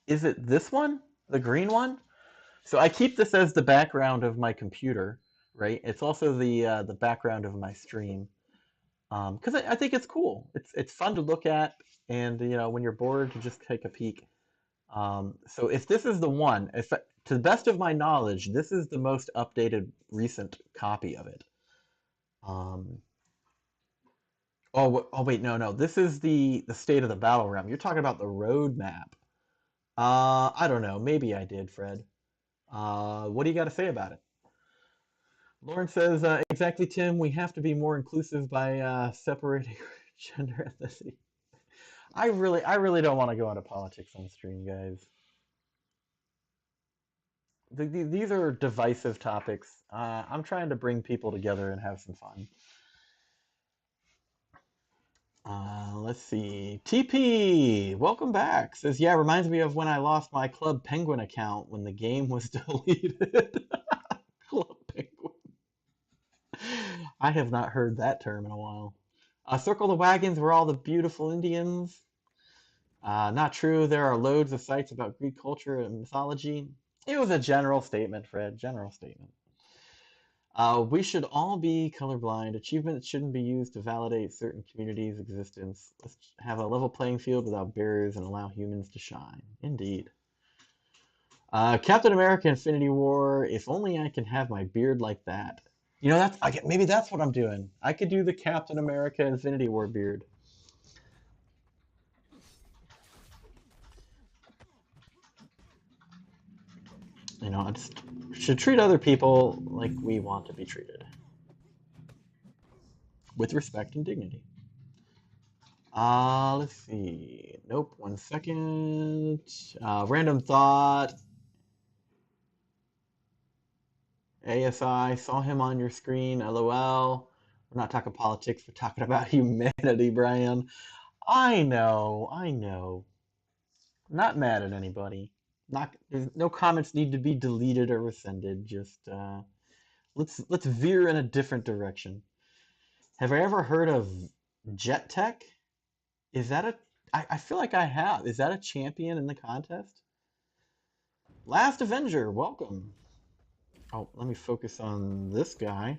Is it this one? The green one? So I keep this as the background of my computer, right? It's also the background of my stream. Because I think it's cool. It's fun to look at, and when you're bored, to just take a peek. So if this is the one, if to the best of my knowledge, this is the most updated recent copy of it. Um, oh wait, no, this is the state of the battle realm. You're talking about the roadmap. I don't know. Maybe I did, Fred. What do you got to say about it? Lauren says, exactly, Tim. We have to be more inclusive by separating gender ethnicity. I really don't want to go into politics on stream, guys. These are divisive topics. I'm trying to bring people together and have some fun. Let's see. TP, welcome back. Says, yeah, reminds me of when I lost my Club Penguin account when the game was deleted. Club Penguin. I have not heard that term in a while. Circle the wagons were all the beautiful Indians. Not true. There are loads of sites about Greek culture and mythology. It was a general statement, Fred. General statement. We should all be colorblind. Achievements shouldn't be used to validate certain communities' existence. Let's have a level playing field without barriers and allow humans to shine. Indeed. Captain America Infinity War. If only I can have my beard like that. Maybe that's what I'm doing. I could do the Captain America Infinity War beard. I just should treat other people like we want to be treated, with respect and dignity. Let's see. Nope, 1 second. Random thought. ASI, saw him on your screen, LOL. We're not talking politics, we're talking about humanity, Brian. I know. Not mad at anybody. There's no comments need to be deleted or rescinded. Just let's veer in a different direction. Have I ever heard of Jet Tech? Is that a I feel like I have. Is that a champion in the contest? Last Avenger, welcome. Oh, let me focus on this guy.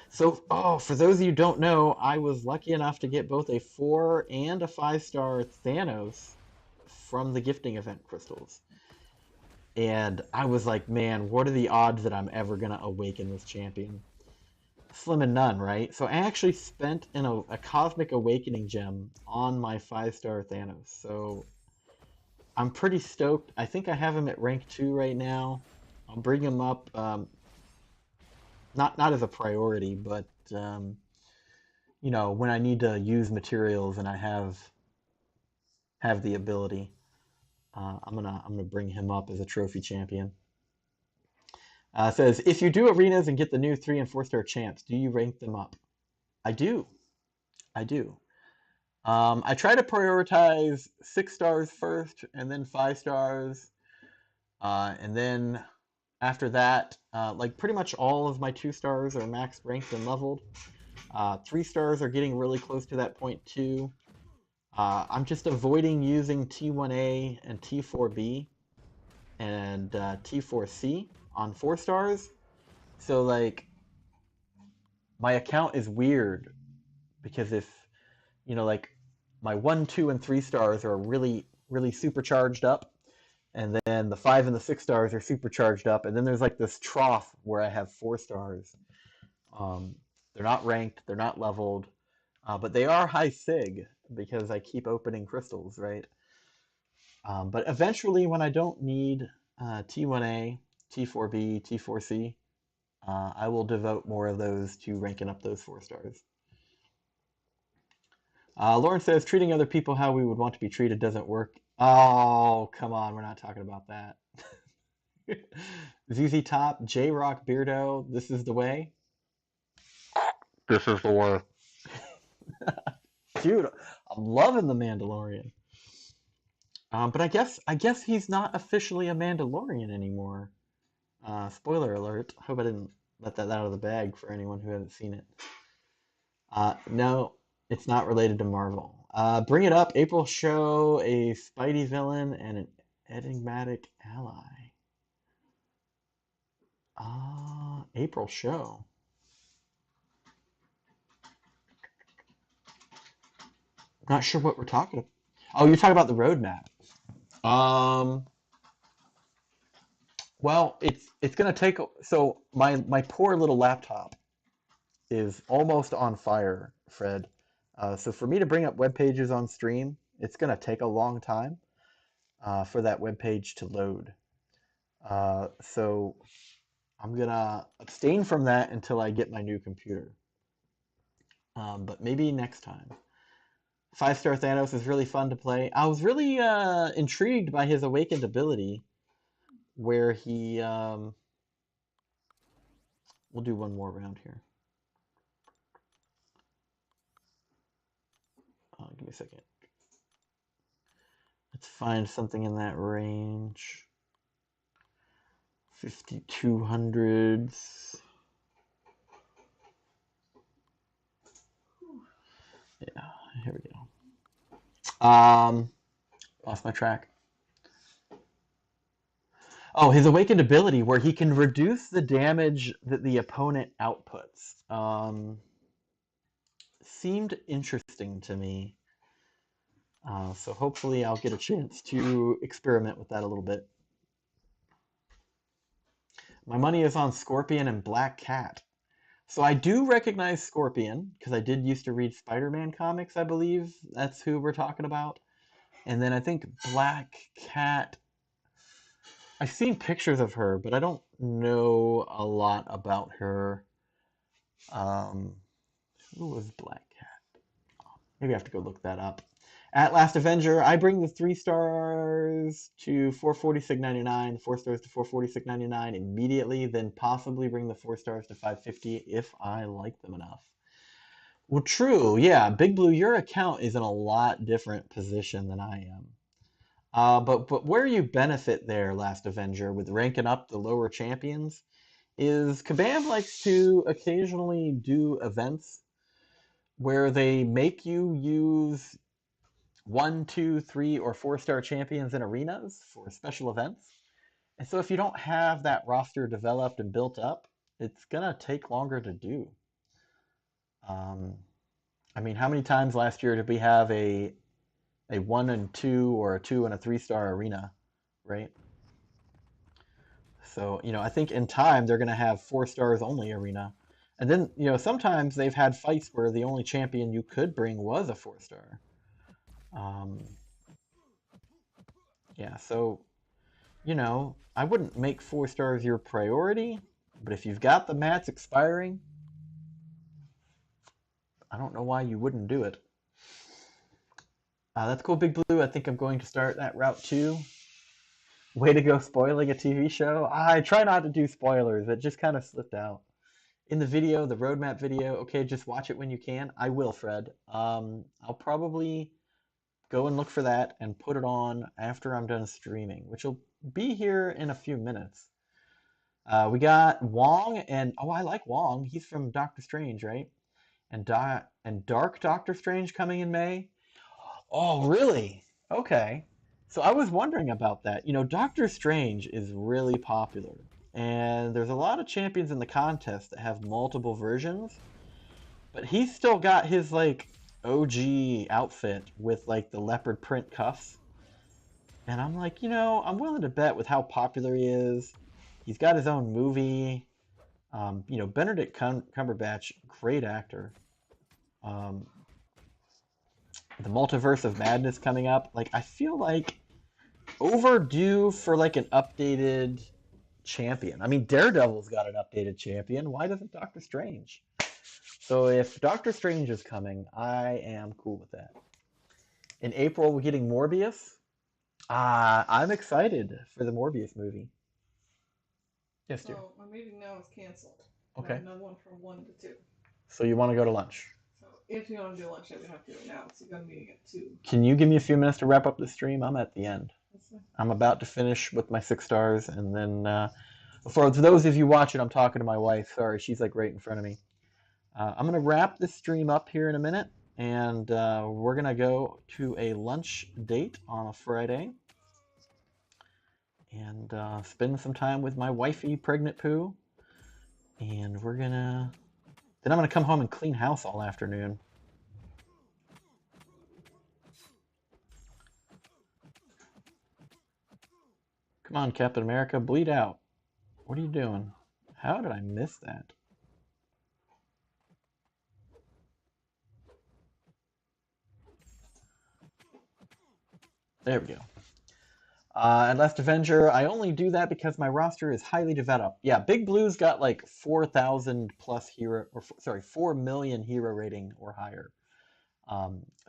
So, for those of you who don't know, I was lucky enough to get both a 4 and a 5-star Thanos from the gifting event crystals. And I was like, man, what are the odds that I'm ever going to awaken this champion? Slim and none, right? So I actually spent a Cosmic Awakening gem on my 5-star Thanos. So I'm pretty stoked. I think I have him at rank 2 right now. I'll bring him up, not as a priority, but when I need to use materials and I have the ability, I'm gonna bring him up as a trophy champion. Says, if you do arenas and get the new 3 and 4-star champs, do you rank them up? I do. I do. I try to prioritize 6 stars first, and then 5 stars, and then After that, like pretty much all of my 2 stars are max ranked and leveled. 3 stars are getting really close to that point too. I'm just avoiding using T1A and T4B and T4C on 4 stars. So like my account is weird because if like my 1, 2, and 3 stars are really supercharged up, and then the 5 and the 6 stars are supercharged up, and then there's like this trough where I have 4 stars. Um, they're not ranked, they're not leveled, but they are high sig because I keep opening crystals, right? But eventually, when I don't need T1A, T4B, T4C, I will devote more of those to ranking up those 4 stars. Lauren says treating other people how we would want to be treated doesn't work. Oh, come on, we're not talking about that. ZZ Top, J Rock Beardo, this is the way. This is the way. Dude, I'm loving the Mandalorian. But I guess he's not officially a Mandalorian anymore. Spoiler alert. Hope I didn't let that out of the bag for anyone who hasn't seen it. No, it's not related to Marvel. Bring it up. April show a Spidey villain and an enigmatic ally. April show. Not sure what we're talking about. Oh, you're talking about the roadmap. Um, well, it's gonna take. So my poor little laptop is almost on fire, Fred. So for me to bring up web pages on stream, it's gonna take a long time for that web page to load. So I'm gonna abstain from that until I get my new computer. But maybe next time. 5 star Thanos is really fun to play. I was really intrigued by his awakened ability, where he. We'll do one more round here. Give me a second. Let's find something in that range. 5200s. Yeah, here we go. Lost my track. Oh, his awakened ability where he can reduce the damage that the opponent outputs. Seemed interesting to me. So hopefully I'll get a chance to experiment with that a little bit. My money is on Scorpion and Black Cat. So I do recognize Scorpion because I did used to read Spider-Man comics, I believe. That's who we're talking about. And then I think Black Cat. I've seen pictures of her, but I don't know a lot about her. Um, who was Black Cat? Maybe I have to go look that up. At Last Avenger, I bring the 3 stars to 446.99, 4 stars to 446.99 immediately, then possibly bring the 4 stars to 550 if I like them enough. Well, true, yeah. Big Blue, your account is in a lot different position than I am. But where you benefit there, Last Avenger, with ranking up the lower champions, is Kabam likes to occasionally do events where they make you use 1, 2, 3, or 4 star champions in arenas for special events. And so if you don't have that roster developed and built up, it's gonna take longer to do. Um, I mean, how many times last year did we have a 1 and 2 or a 2 and a 3 star arena, right? So, I think in time they're going to have 4 stars only arena. And then, sometimes they've had fights where the only champion you could bring was a 4 star. Um, yeah, so, I wouldn't make 4 stars your priority, but if you've got the mats expiring, I don't know why you wouldn't do it. That's cool, Big Blue. I think I'm going to start that route too. Way to go spoiling a TV show. I try not to do spoilers. It just kind of slipped out. In the video, the roadmap video, okay, just watch it when you can. I will, Fred. I'll probably go and look for that and put it on after I'm done streaming, which will be here in a few minutes. We got Wong, and oh, I like Wong. He's from Doctor Strange, right? And Dark Doctor Strange coming in May. Oh, really? Okay. So I was wondering about that. Doctor Strange is really popular, and there's a lot of champions in the contest that have multiple versions, but he's still got his like OG outfit with like the leopard print cuffs. And I'm like, I'm willing to bet with how popular he is. He's got his own movie. Benedict Cumberbatch, great actor. Um, the Multiverse of Madness coming up. Like, I feel like overdue for like an updated champion. I mean, Daredevil's got an updated champion. Why doesn't Doctor Strange? So if Doctor Strange is coming, I am cool with that. In April, we're getting Morbius. I'm excited for the Morbius movie. Yes, dear. So my meeting now is canceled. I have Okay. another one from 1 to 2. So you want to go to lunch? So if you want to do lunch, I'm gonna have to do it now. So you got a meeting at 2. Can you give me a few minutes to wrap up the stream? I'm at the end. That's fine. I'm about to finish with my 6 stars, and then for those of you watching, I'm talking to my wife. Sorry, she's like right in front of me. I'm gonna wrap this stream up here in a minute, and we're gonna go to a lunch date on a Friday, and spend some time with my wifey, Pregnant Pooh, and then I'm gonna come home and clean house all afternoon. Come on, Captain America, bleed out. What are you doing? How did I miss that? There we go. And Last Avenger, I only do that because my roster is highly developed. Yeah, Big Blue's got like 4,000 plus hero, or sorry, 4 million hero rating or higher.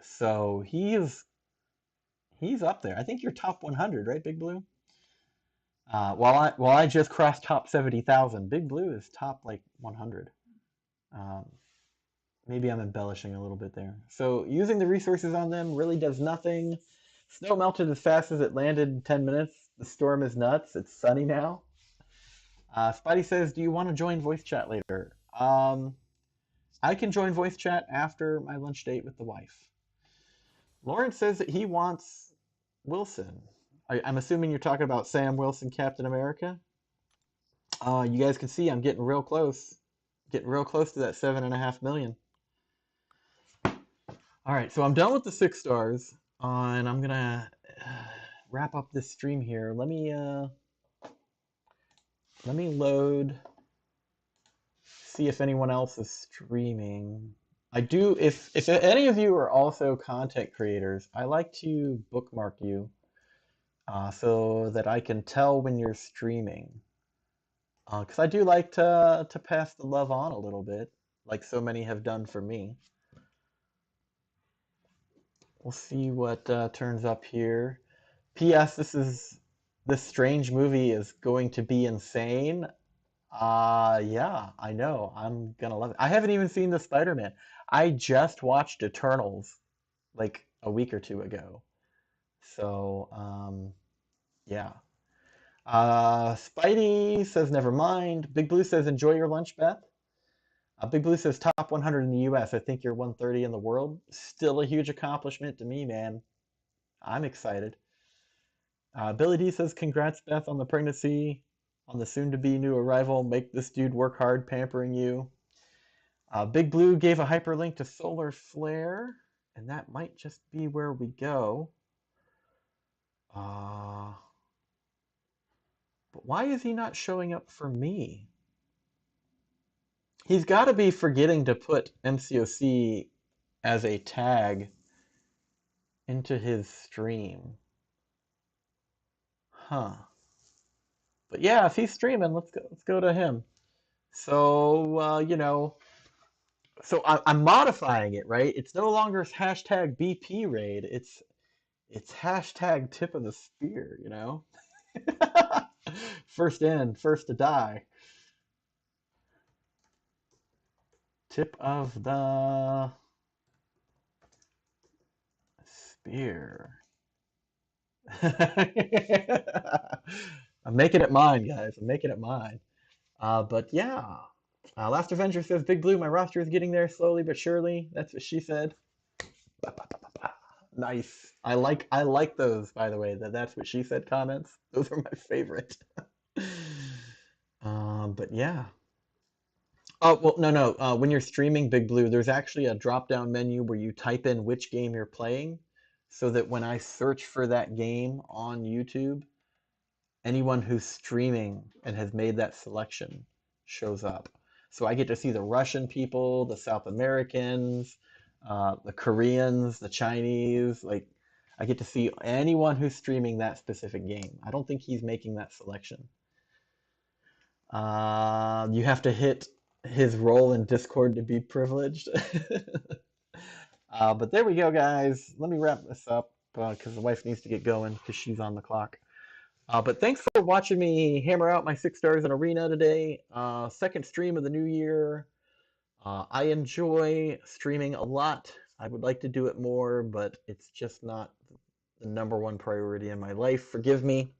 So he's up there. I think you're top 100, right, Big Blue? While I just crossed top 70,000, Big Blue is top like 100. Um, Maybe I'm embellishing a little bit there. So using the resources on them really does nothing. Snow melted as fast as it landed in 10 minutes. The storm is nuts. It's sunny now. Spidey says, do you want to join voice chat later? I can join voice chat after my lunch date with the wife. Lawrence says that he wants Wilson. I'm assuming you're talking about Sam Wilson, Captain America. You guys can see I'm getting real close. Getting real close to that 7.5 million. All right, so I'm done with the 6 stars, and I'm gonna wrap up this stream here. Let me load. See if anyone else is streaming. I do. If any of you are also content creators, I like to bookmark you so that I can tell when you're streaming. Because I do like to pass the love on a little bit, like so many have done for me. We'll see what turns up here. P.S. This strange movie is going to be insane. Yeah, I know. I'm gonna love it. I haven't even seen the Spider-Man. I just watched Eternals like a week or two ago. So, yeah. Spidey says never mind. Big Blue says enjoy your lunch, Beth. Big Blue says top 100 in the US. I think you're 130 in the world. Still a huge accomplishment to me, man. I'm excited. Billy D says congrats, Beth, on the pregnancy, on the soon-to-be new arrival. Make this dude work hard, pampering you. Big Blue gave a hyperlink to Solar Flare, and that might just be where we go. But why is he not showing up for me? He's got to be forgetting to put MCoC as a tag into his stream. Huh. But yeah, if he's streaming, let's go to him. So so I'm modifying it, right? It's no longer hashtag BP raid. It's hashtag tip of the spear, First in, first to die. Tip of the spear. I'm making it mine, guys. I'm making it mine. But yeah, Last Avenger says Big Blue, my roster is getting there slowly but surely. That's what she said. Nice. I like those, by the way. That's what she said comments. Those are my favorite. But yeah. Oh well, no, no. When you're streaming Big Blue, there's actually a drop-down menu where you type in which game you're playing, so that when I search for that game on YouTube, anyone who's streaming and has made that selection shows up. So I get to see the Russian people, the South Americans, the Koreans, the Chinese. Like, I get to see anyone who's streaming that specific game. I don't think he's making that selection. You have to hit his role in Discord to be privileged. But there we go, guys. Let me wrap this up because the wife needs to get going because she's on the clock. But thanks for watching me hammer out my 6 stars in Arena today. Second stream of the new year. I enjoy streaming a lot. I would like to do it more, but it's just not the number one priority in my life. Forgive me.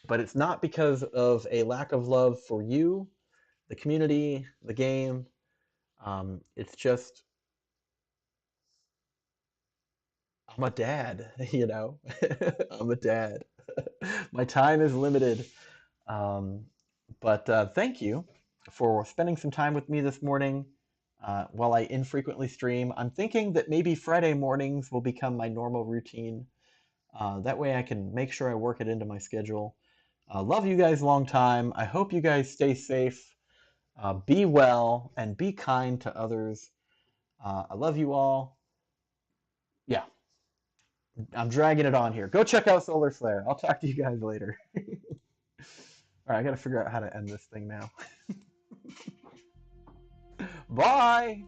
But it's not because of a lack of love for you, the community, the game. It's just, I'm a dad, you know? I'm a dad. My time is limited. Um, but thank you for spending some time with me this morning while I infrequently stream. I'm thinking that maybe Friday mornings will become my normal routine. That way I can make sure I work it into my schedule. Love you guys long time. I hope you guys stay safe, be well, and be kind to others. I love you all. Yeah, I'm dragging it on here. Go check out Solar Flare. I'll talk to you guys later. All right, I got to figure out how to end this thing now. Bye.